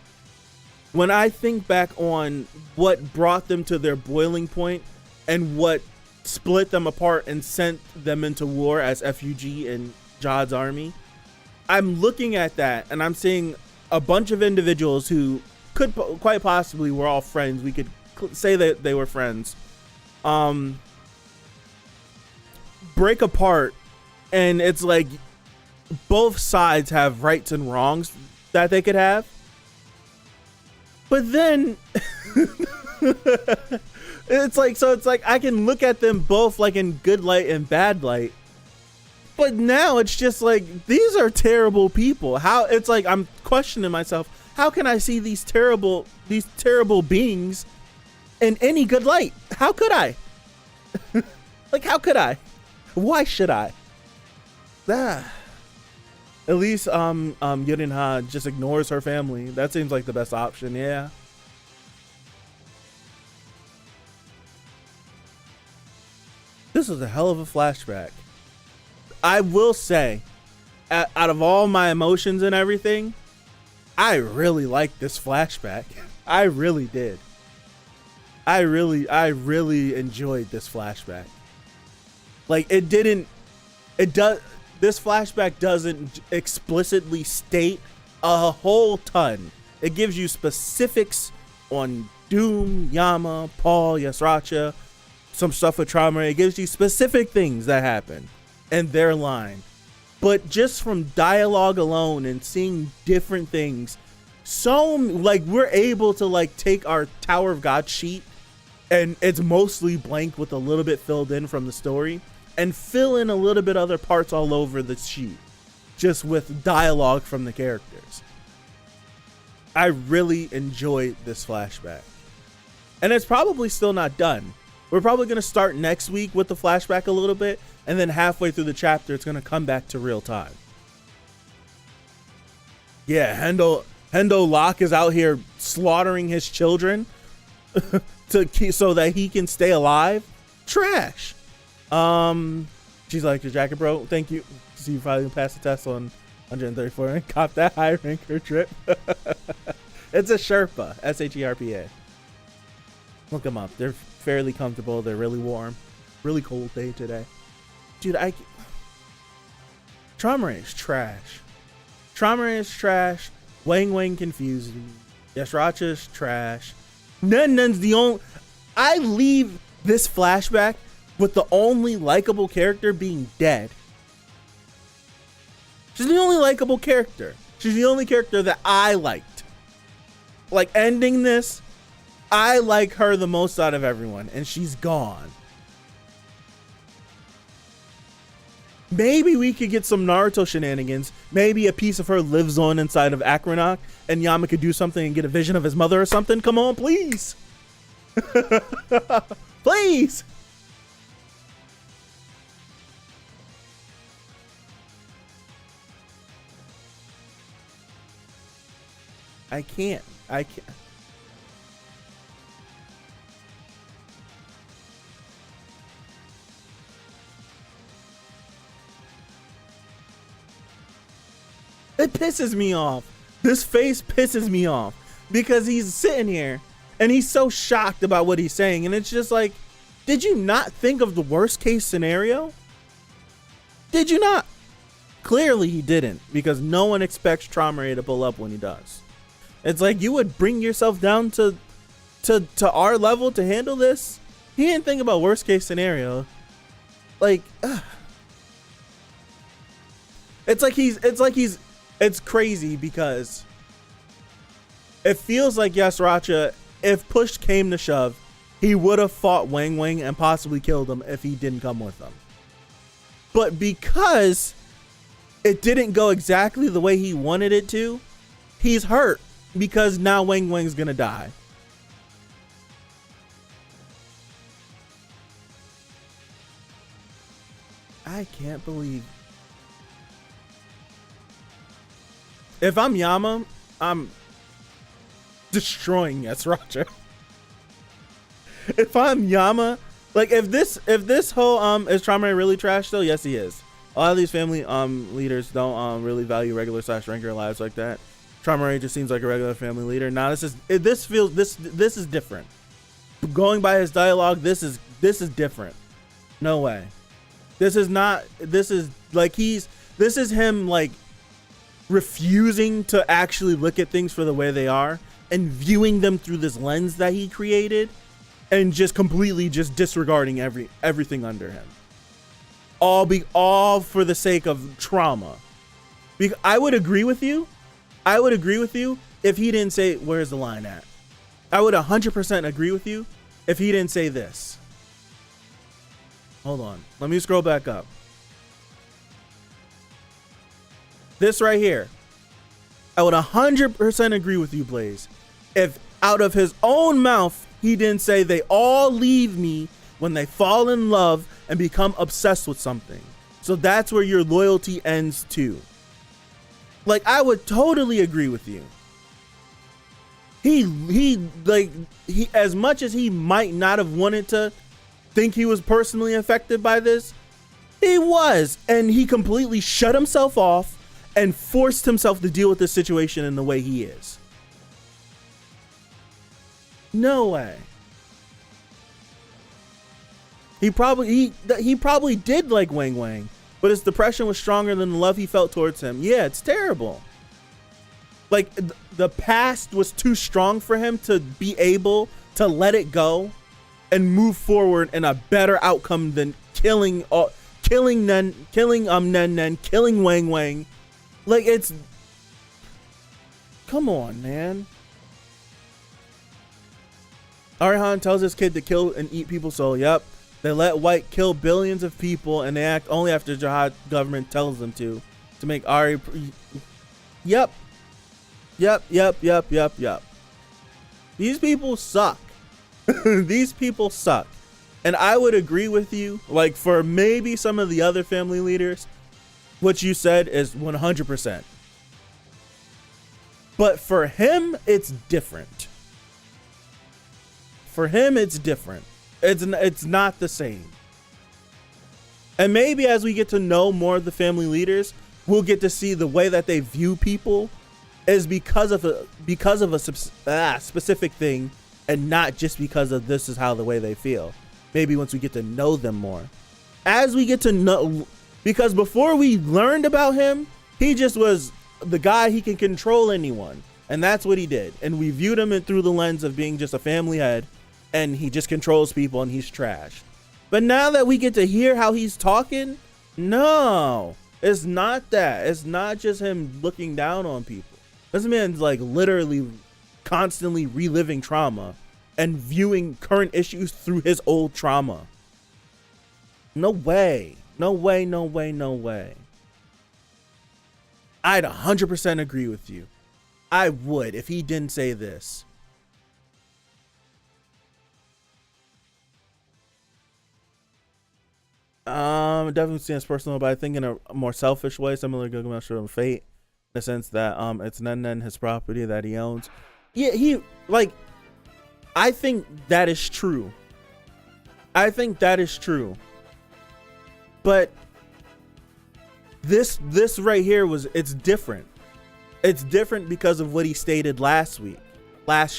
when I think back on what brought them to their boiling point and what split them apart and sent them into war as FUG and Jihad's army, I'm looking at that and I'm seeing a bunch of individuals who could quite possibly were all friends. We could say that they were friends. Break apart, and it's like both sides have rights and wrongs that they could have. But then it's like I can look at them both like in good light and bad light. But now it's just like, these are terrible people. How, it's like I'm questioning myself, how can I see these terrible beings in any good light? How could I? Like, how could I? Why should I? At least Yurinha just ignores her family. That seems like the best option, yeah. This is a hell of a flashback. I will say, out of all my emotions and everything, I really liked this flashback. I really did. I really enjoyed this flashback. Like, this flashback doesn't explicitly state a whole ton. It gives you specifics on Doom, Yama, Paul, Yasracha, some stuff with Traumerei. It gives you specific things that happen and their line. But just from dialogue alone and seeing different things, so like we're able to like take our Tower of God sheet, and it's mostly blank with a little bit filled in from the story, and fill in a little bit other parts all over the sheet just with dialogue from the characters. I really enjoyed this flashback, and it's probably still not done. We're probably going to start next week with the flashback a little bit, and then halfway through the chapter it's going to come back to real time. Yeah, Hendo Locke is out here slaughtering his children so that he can stay alive. Trash. She's like, your jacket, bro. Thank you. See, you finally passed the test on 134 and cop that high ranker trip. It's a Sherpa, S-H-E-R-P-A. Look them up. They're fairly comfortable. They're really warm. Really cold day today. Dude, Traumerei is trash. Traumerei is trash. Wang Wang confused me. Yasracha is trash. Nun's the only... I leave this flashback with the only likable character being dead. She's the only likable character. She's the only character that I liked. Like, ending this, I like her the most out of everyone, and she's gone. Maybe we could get some Naruto shenanigans. Maybe a piece of her lives on inside of Acronak, and Yama could do something and get a vision of his mother or something. Come on, please. Please. I can't. It pisses me off. This face pisses me off because he's sitting here and he's so shocked about what he's saying. And it's just like, did you not think of the worst case scenario? Did you not? Clearly he didn't, because no one expects Traumerei to pull up when he does. It's like, you would bring yourself down to our level to handle this. He didn't think about worst case scenario. Like, it's crazy because it feels like Yasuracha, if push came to shove, he would have fought Wang Wang and possibly killed him if he didn't come with them. But because it didn't go exactly the way he wanted it to, he's hurt because now Wang Wang's gonna die. I can't believe. If I'm Yama, I'm destroying Yasuracha. If I'm Yama, like, if this whole is Traumerei really trash though? Yes, he is. A lot of these family leaders don't really value regular / ranker lives like that. Traumerei just seems like a regular family leader. Now this is different. Going by his dialogue, this is different. No way. This is him like refusing to actually look at things for the way they are and viewing them through this lens that he created, and just completely just disregarding everything under him. All for the sake of trauma. I would agree with you if he didn't say, where's the line at? I would 100% agree with you if he didn't say this. Hold on. Let me scroll back up. This right here. I would 100% agree with you, Blaze. If out of his own mouth, he didn't say they all leave me when they fall in love and become obsessed with something. So that's where your loyalty ends too. Like, I would totally agree with you. He as much as he might not have wanted to think he was personally affected by this, he was, and he completely shut himself off and forced himself to deal with this situation in the way he is. No way. He probably did like Wang Wang, but his depression was stronger than the love he felt towards him. Yeah, it's terrible. Like, the past was too strong for him to be able to let it go and move forward in a better outcome than killing Nen, killing Wang Wang. Like, it's, come on, man. Arihan tells his kid to kill and eat people's soul. Yep. They let White kill billions of people, and they act only after Jihad government tells them to make Ari. Yep. These people suck. These people suck. And I would agree with you, like, for maybe some of the other family leaders, what you said is 100%. But for him, it's different. For him, it's different. It's not the same. And maybe as we get to know more of the family leaders, we'll get to see the way that they view people is because of a specific thing, and not just because of this is how the way they feel. Maybe once we get to know them more. As we get to know, because before we learned about him, he just was the guy, he can control anyone. And that's what he did. And we viewed him through the lens of being just a family head. and he just controls people and he's trash. But now that we get to hear how he's talking, no, it's not that. It's not just him looking down on people. This man's like literally constantly reliving trauma and viewing current issues through his old trauma. No way. No way, no way, no way. I'd 100% agree with you. I would if he didn't say this. It definitely seems personal, but I think in a more selfish way, similar to Gilgamesh and Fate, in the sense that it's Nen his property that he owns. Yeah, he like. I think that is true. I think that is true. But this right here it's different. It's different because of what he stated last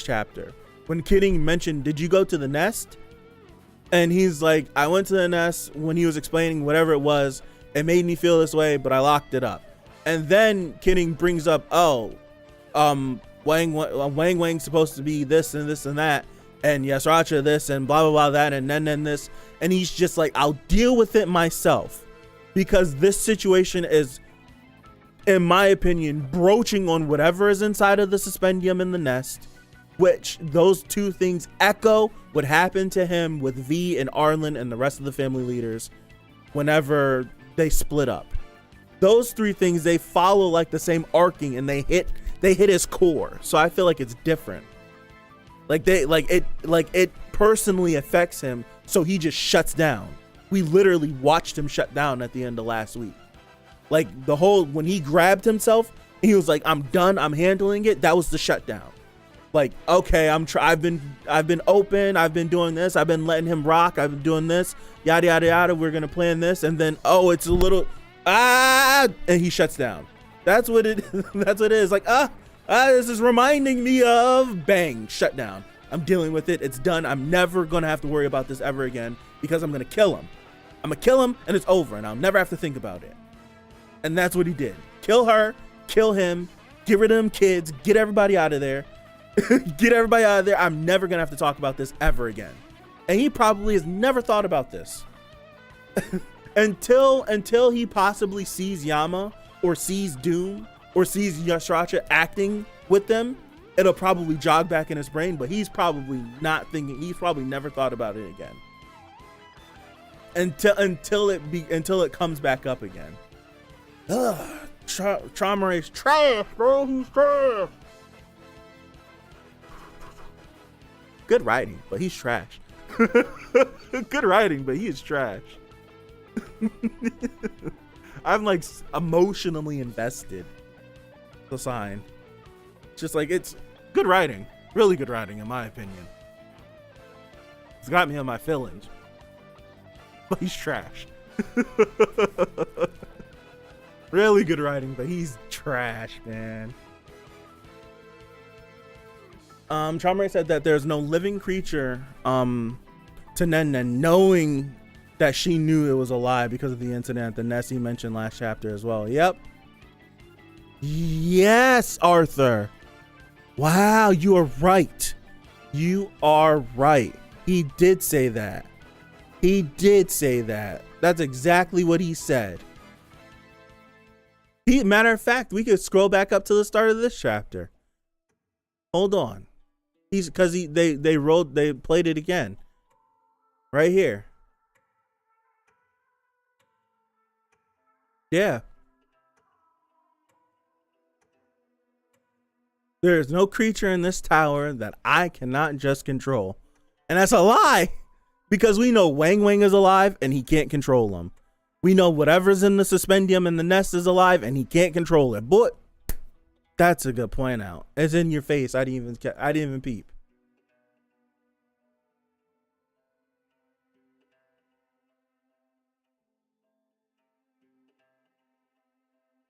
chapter, when Kidding mentioned, "Did you go to the nest?" And he's like, "I went to the nest." When he was explaining whatever it was, it made me feel this way, but I locked it up. And then Kidding brings up, Wang's supposed to be this and this and that, and Yasracha this and blah blah blah that, and then this, and he's just like, "I'll deal with it myself," because this situation is, in my opinion, broaching on whatever is inside of the suspendium in the nest, which those two things echo what happened to him with V and Arlen and the rest of the family leaders whenever they split up. Those three things, they follow like the same arcing, and they hit his core. So I feel like it's different. Like it personally affects him, so he just shuts down. We literally watched him shut down at the end of last week. Like when he grabbed himself, he was like, "I'm done, I'm handling it." That was the shutdown. Like, okay, I've been open, I've been doing this, I've been letting him rock, I've been doing this, yada yada yada, we're gonna plan this, and then it's a little and he shuts down. That's what it is. Like, this is reminding me of bang, shut down. I'm dealing with it, it's done. I'm never gonna have to worry about this ever again, because I'm gonna kill him. I'm gonna kill him and it's over, and I'll never have to think about it. And that's what he did. Kill her, kill him, get rid of them kids, get everybody out of there. Get everybody out of there. I'm never gonna have to talk about this ever again. And he probably has never thought about this until he possibly sees Yama or sees Doom or sees Yasracha acting with them. It'll probably jog back in his brain, but he's probably not thinking. He's probably never thought about it again until it comes back up again. Traumerei's trash, bro. He's trash. Good writing, but he's trash. Good writing, but he is trash. I'm like emotionally invested. The sign. Just like, it's good writing. Really good writing, in my opinion. It's got me on my feelings. But he's trash. Really good writing, but he's trash, man. Traumerei said that there's no living creature to Nen knowing that she knew it was a lie because of the incident at the nest he mentioned last chapter as well. Yep. Yes, Arthur. Wow, you are right. You are right. He did say that. He did say that. That's exactly what he said. Matter of fact, we could scroll back up to the start of this chapter. Hold on. They played it again. Right here. Yeah. There is no creature in this tower that I cannot just control. And that's a lie, because we know Wang is alive and he can't control them. We know whatever's in the suspendium and the nest is alive and he can't control it. But that's a good point out. It's in your face. I didn't even peep.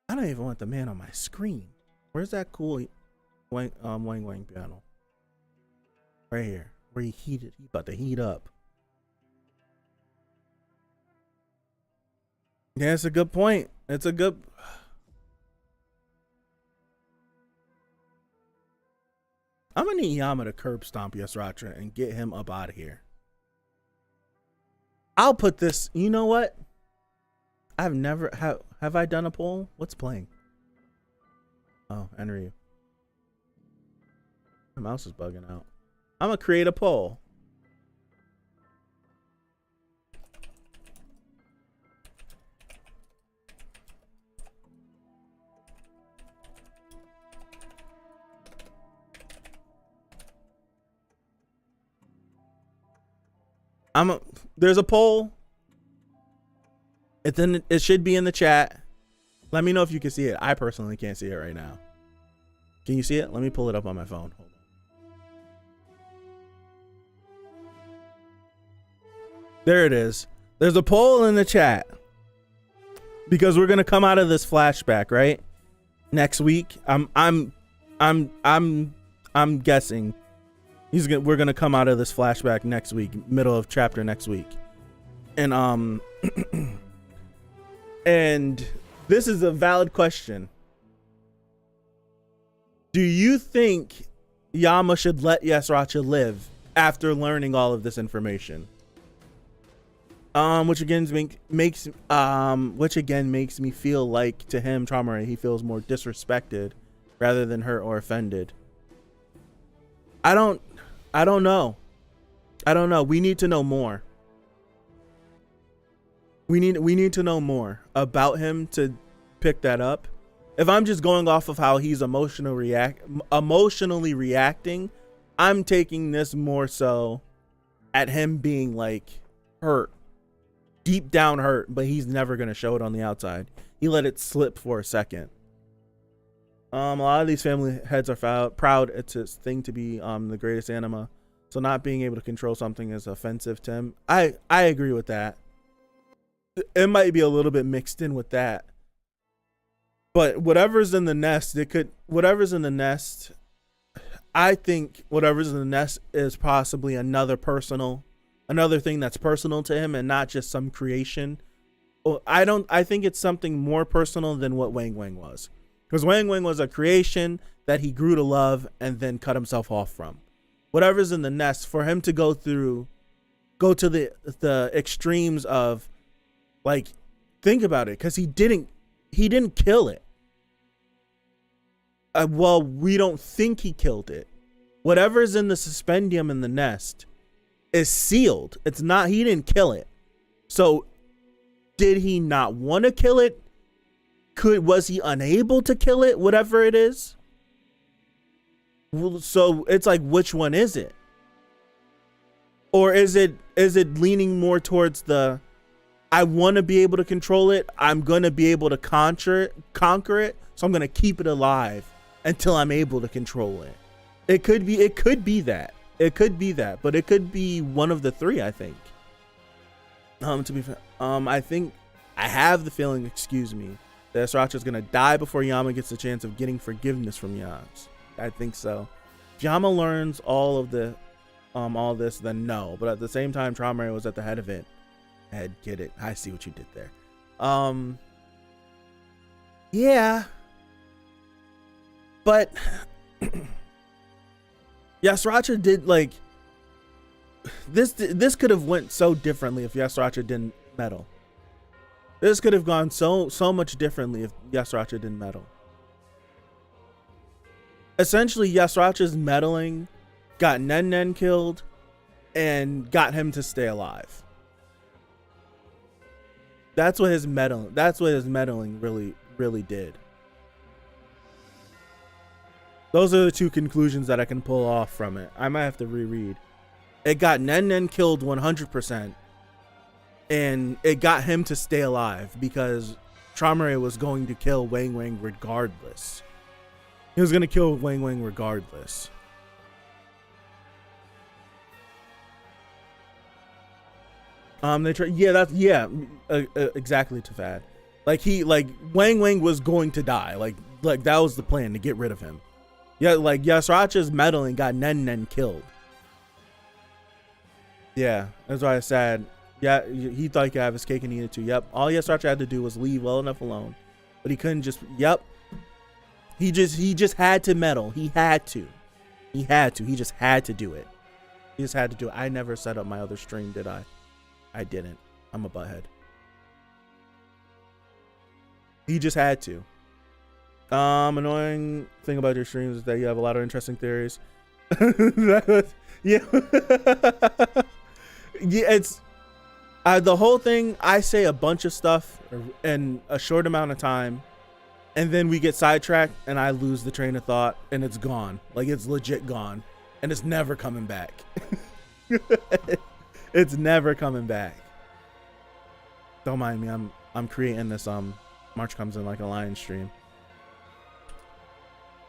I don't even want the man on my screen. Where's that cool Wang panel? Right here. Where he about to heat up. Yeah, it's a good point. It's a good... I'm gonna need Yama to curb stomp Yasratra and get him up out of here. I'll put this. You know what? I've never have I done a poll? What's playing? Oh, enter you. My mouse is bugging out. I'm gonna create a poll. There's a poll. It should be in the chat. Let me know if you can see it. I personally can't see it right now. Can you see it? Let me pull it up on my phone. Hold on. There it is. There's a poll in the chat because we're gonna come out of this flashback right next week. I'm guessing we're gonna come out of this flashback next week, middle of chapter next week, and and this is a valid question. Do you think Yama should let Yasratra live after learning all of this information? Which again makes me feel like to him, Traumerei, he feels more disrespected rather than hurt or offended. I don't know. We need to know more. We need to know more about him to pick that up. If I'm just going off of how he's emotionally reacting, I'm taking this more so at him being like hurt, deep down hurt, but he's never gonna show it on the outside. He let it slip for a second. A lot of these family heads are proud it's his thing to be the greatest anima, so not being able to control something is offensive to him. I agree with that. It might be a little bit mixed in with that, but whatever's in the nest, I think whatever's in the nest is possibly another thing that's personal to him and not just some creation. I think it's something more personal than what Wang Wang was, because Wang Wang was a creation that he grew to love and then cut himself off from. Whatever's in the nest, for him to go to the extremes of, like, think about it, because he didn't kill it. Well, we don't think he killed it. Whatever's in the suspendium in the nest is sealed. It's not, he didn't kill it. So did he not want to kill it? Was he unable to kill it? Whatever it is. So it's like, which one is it? Or is it leaning more towards the, I want to be able to control it, I'm going to be able to conquer it, so I'm going to keep it alive until I'm able to control it. It could be that, but it could be one of the three, I think. To be fair, I have the feeling, that Yasratra's going to die before Yama gets the chance of getting forgiveness from Yas. I think so. If Yama learns all this, then no. But at the same time, Traumerei was at the head of it. Get it? I see what you did there. Yeah. But Yasratra did, like, this could have went so differently if Yasratra didn't meddle. This could have gone so much differently if Yasratra didn't meddle. Essentially, Yasratra's meddling got Nen killed and got him to stay alive. That's what his meddling really did. Those are the two conclusions that I can pull off from it. I might have to reread. It got Nen killed 100%, and it got him to stay alive because Traumerei was going to kill Wang Wang regardless. He was going to kill Wang Wang regardless. Exactly, Tafad. Like Wang Wang was going to die. Like that was the plan, to get rid of him. Yeah, like Yasratra's meddling got Nen killed. Yeah, that's why I said, yeah, he thought he could have his cake and eat it too. Yep, all Yasratra had to do was leave well enough alone, but he couldn't just. Yep, he just had to meddle. He had to. He had to. He just had to do it. He just had to do it. I never set up my other stream, did I? I didn't. I'm a butthead. He just had to. Annoying thing about your streams is that you have a lot of interesting theories. Yeah. Yeah, it's the whole thing. I say a bunch of stuff in a short amount of time, and then we get sidetracked and I lose the train of thought and it's gone. Like, it's legit gone and it's never coming back. It's never coming back. Don't mind me. I'm creating this March Comes In Like a Lion stream.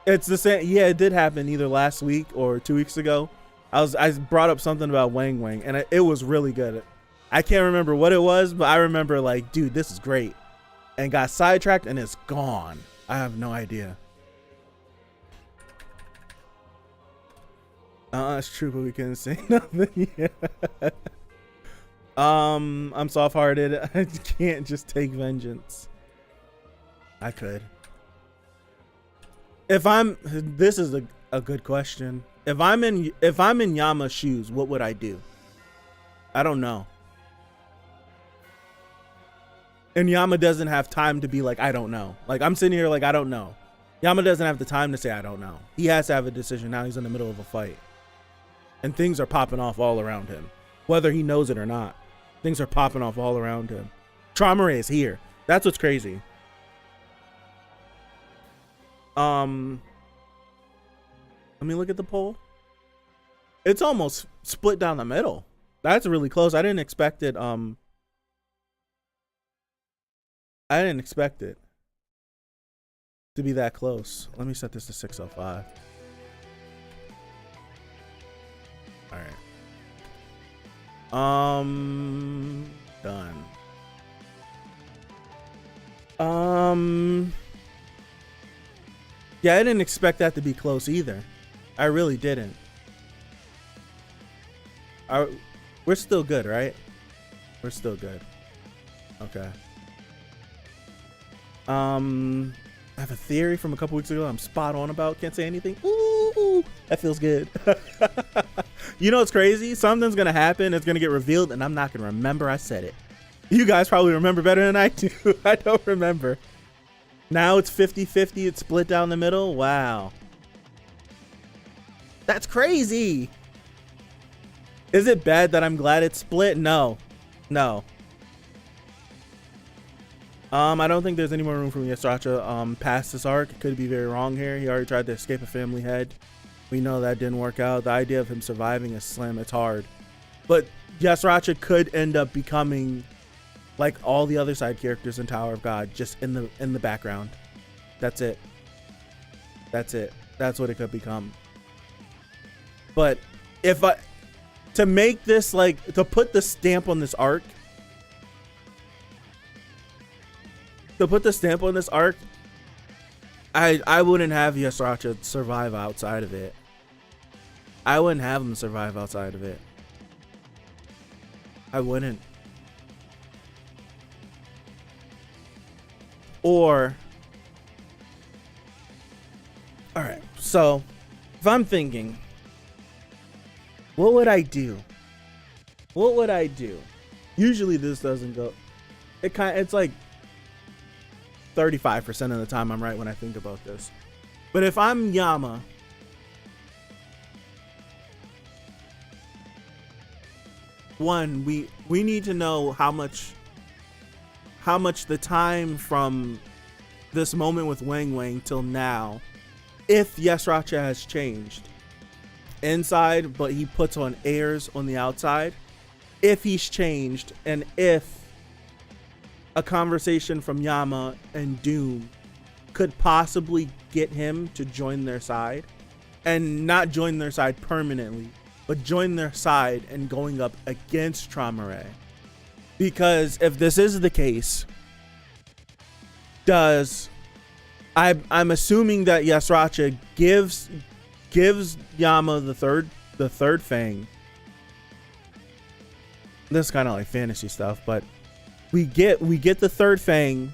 It's the same. Yeah, it did happen either last week or 2 weeks ago. I brought up something about Wang Wang and it was really good. I can't remember what it was, but I remember like, dude, this is great. And got sidetracked and it's gone. I have no idea. It's true, but we couldn't say nothing. Yeah. I'm soft-hearted. I can't just take vengeance. I could. This is a good question. If I'm in Yama's shoes, what would I do? I don't know. And Yama doesn't have time to be like, I don't know. Like, I'm sitting here like, I don't know. Yama doesn't have the time to say, I don't know. He has to have a decision. Now he's in the middle of a fight. And things are popping off all around him. Whether he knows it or not. Things are popping off all around him. Traumerei is here. That's what's crazy. Let me look at the poll. It's almost split down the middle. That's really close. I didn't expect it. I didn't expect it to be that close. Let me set this to 605. All right. Done. Yeah, I didn't expect that to be close either. I really didn't. We're still good, right? We're still good. Okay. I have a theory from a couple weeks ago I'm spot on about. Can't say anything. Ooh, that feels good. You know what's crazy? Something's gonna happen. It's gonna get revealed and I'm not gonna remember I said it. You guys probably remember better than I do. I don't remember. Now it's 50-50. It's split down the middle. Wow. That's crazy. Is it bad that I'm glad it's split? No. No. I don't think there's any more room for Yasracha past this arc. Could be very wrong here. He already tried to escape a family head. We know that didn't work out. The idea of him surviving is slim. It's hard. But Yasracha could end up becoming like all the other side characters in Tower of God, just in the background. That's it. That's it. That's what it could become. But if to make this, like, to put the stamp on this arc, I wouldn't have Yasracha survive outside of it. I wouldn't have him survive outside of it. I wouldn't. Or, all right, so if I'm thinking, what would I do? What would I do? Usually this doesn't go, it's like 35% of the time I'm right when I think about this. But if I'm Yama, one, we need to know how much the time from this moment with Wang Wang till now, if Yasracha has changed inside, but he puts on airs on the outside, if he's changed, and if a conversation from Yama and Doom could possibly get him to join their side, and not join their side permanently, but join their side and going up against Traumerei. Because if this is the case, I'm assuming that Yasracha gives Yama the third fang. This is kind of like fantasy stuff, but we get the third fang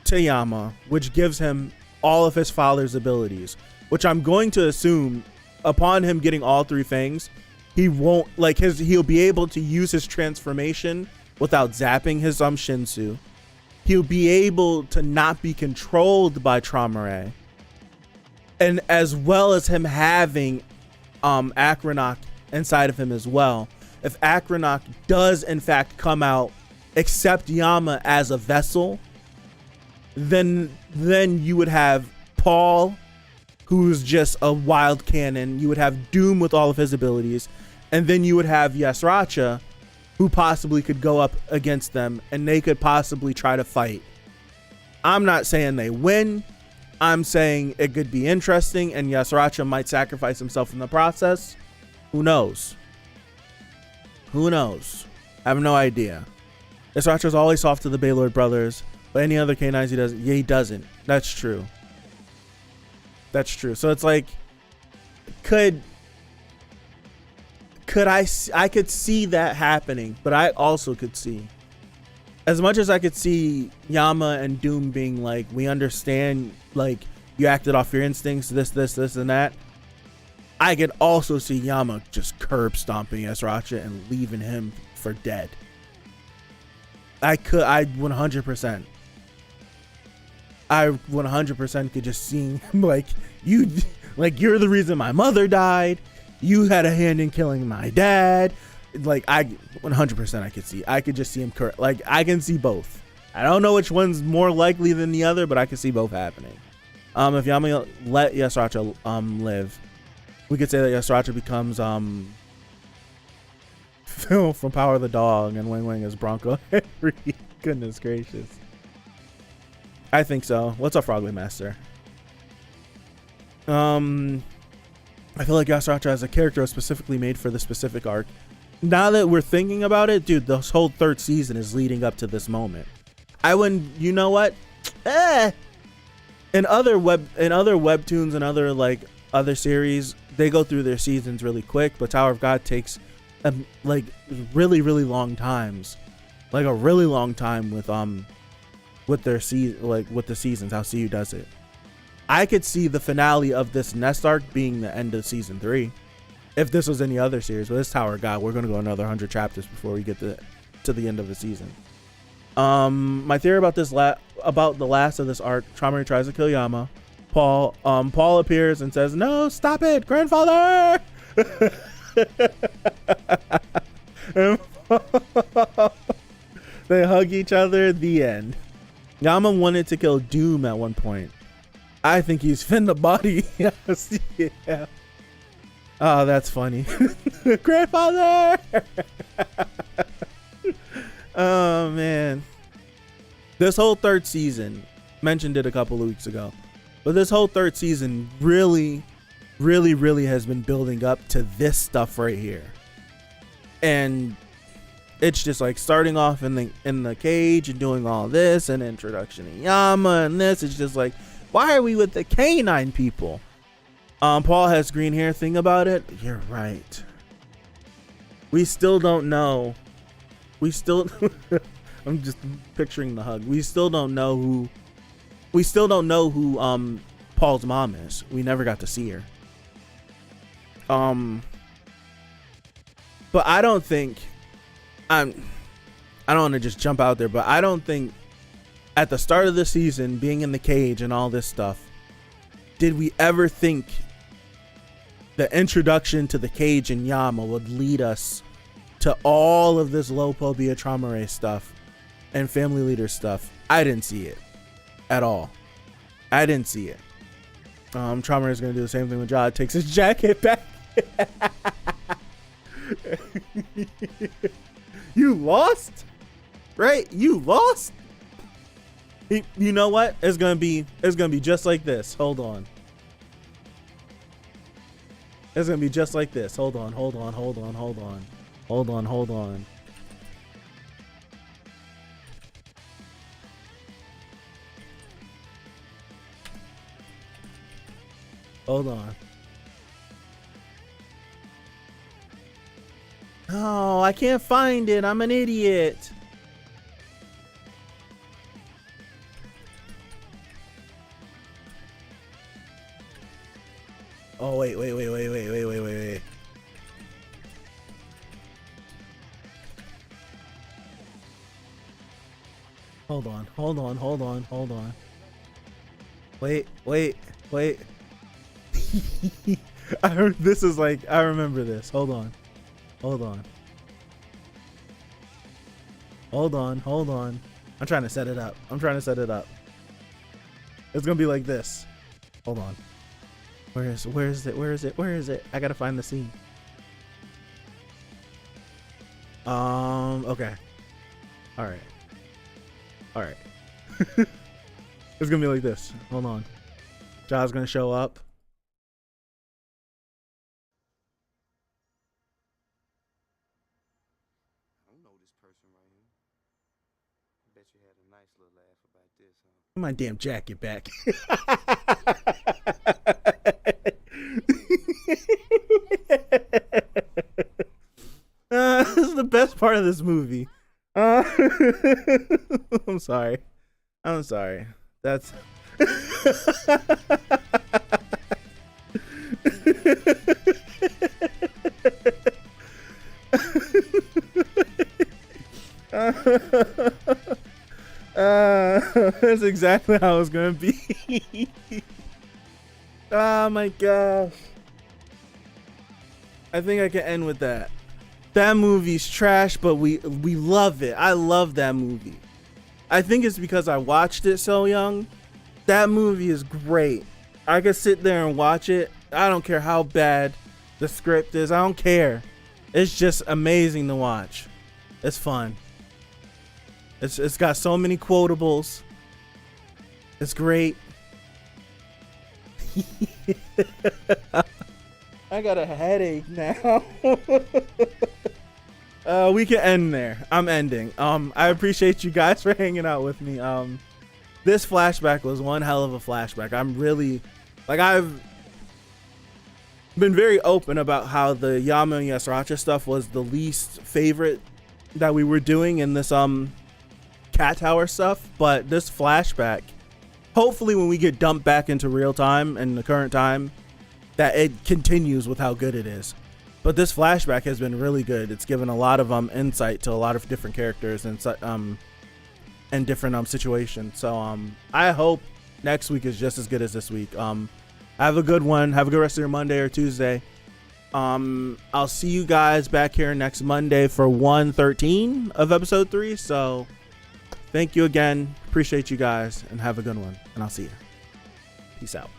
to Yama, which gives him all of his father's abilities, which I'm going to assume upon him getting all 3 fangs, he won't like he'll be able to use his transformation without zapping his Shinsu. He'll be able to not be controlled by Traumerei, and as well as him having Acronak inside of him as well. If Acronak does in fact come out, accept Yama as a vessel, then you would have Paul, who's just a wild cannon. You would have Doom with all of his abilities, and then you would have Yasracha, who possibly could go up against them, and they could possibly try to fight. I'm not saying they win. I'm saying it could be interesting, and Yasracha might sacrifice himself in the process. Who knows? Who knows? I have no idea. Yasracha's always soft to the Baylord brothers, but any other K9s he doesn't. Yeah, he doesn't. That's true. That's true. So it's like, could I could see that happening, but I also could see, as much as I could see Yama and Doom being like, we understand, like, you acted off your instincts, this, and that. I could also see Yama just curb stomping Yasracha and leaving him for dead. I 100%. I 100% could just see him like, you're the reason my mother died. You had a hand in killing my dad. Like, I 100% I could just see him like, I can see both. I don't know which one's more likely than the other, but I can see both happening. If Yama let Yasracha live, we could say that Yasracha becomes Phil from Power of the Dog, and Wing Wing is Bronco Henry. Goodness gracious. I think so. What's up, Frogly Master? I feel like Yasracha as a character was specifically made for the specific arc. Now that we're thinking about it, dude, this whole 3rd season is leading up to this moment. I wouldn't, you know what? In other webtoons and other like other series, they go through their seasons really quick, but Tower of God takes like really long times, like a really long time with their with the seasons, how CU does it. I could see the finale of this Nest arc being the end of season 3 if this was any other series, but this Tower of God, we're gonna go another 100 chapters before we get to the end of the season. My theory about this about the last of this arc, Traumerei tries to kill Yama. Paul appears and says, "No, stop it, grandfather!" They hug each other. The end. Yama wanted to kill Doom at one point. I think he's finna body. Yes, yeah. Oh, that's funny. Grandfather! Oh, man. This whole 3rd season, mentioned it a couple of weeks ago, but this whole 3rd season really has been building up to this stuff right here. And it's just like starting off in the cage and doing all this and introduction to Yama and this. It's just like, why are we with the K9 people? Paul has green hair. Thing about it, you're right. We still don't know. We still I'm just picturing the hug. We still don't know who Paul's mom is. We never got to see her. But I don't think I don't want to just jump out there, but I don't think at the start of the season, being in the cage and all this stuff, did we ever think the introduction to the cage and Yama would lead us to all of this Lopo via Traumerei stuff and family leader stuff? I didn't see it at all. I didn't see it. Traumerei is going to do the same thing when Jod takes his jacket back. You lost? Right? You lost? You know what? It's gonna be just like this. Hold on. It's gonna be just like this. Hold on. Oh, I can't find it. I'm an idiot. Oh, wait. Hold on. Wait. This is like, I remember this. Hold on. I'm trying to set it up. It's gonna be like this. Hold on. Where is it? I gotta find the scene. Okay. All right. It's gonna be like this. Hold on. Ja's gonna show up. I don't know this person right here. I bet you had a nice little laugh about this, huh? My damn jacket back. This is the best part of this movie. I'm sorry. That's that's exactly how it's gonna be. Oh my gosh. I think I can end with that. That movie's trash, but we love it. I love that movie. I think it's because I watched it so young. That movie is great. I could sit there and watch it. I don't care how bad the script is. I don't care. It's just amazing to watch. It's fun. It's got so many quotables. It's great. I got a headache now. We can end there. I'm ending. I appreciate you guys for hanging out with me. This flashback was one hell of a flashback. I'm really, like, I've been very open about how the Yama and Yasracha stuff was the least favorite that we were doing in this cat tower stuff, but this flashback, hopefully when we get dumped back into real time and the current time, that it continues with how good it is. But this flashback has been really good. It's given a lot of insight to a lot of different characters and different situations. So I hope next week is just as good as this week. Have a good one. Have a good rest of your Monday or Tuesday. I'll see you guys back here next Monday for 113 of episode 3. So thank you again. Appreciate you guys and have a good one. And I'll see you. Peace out.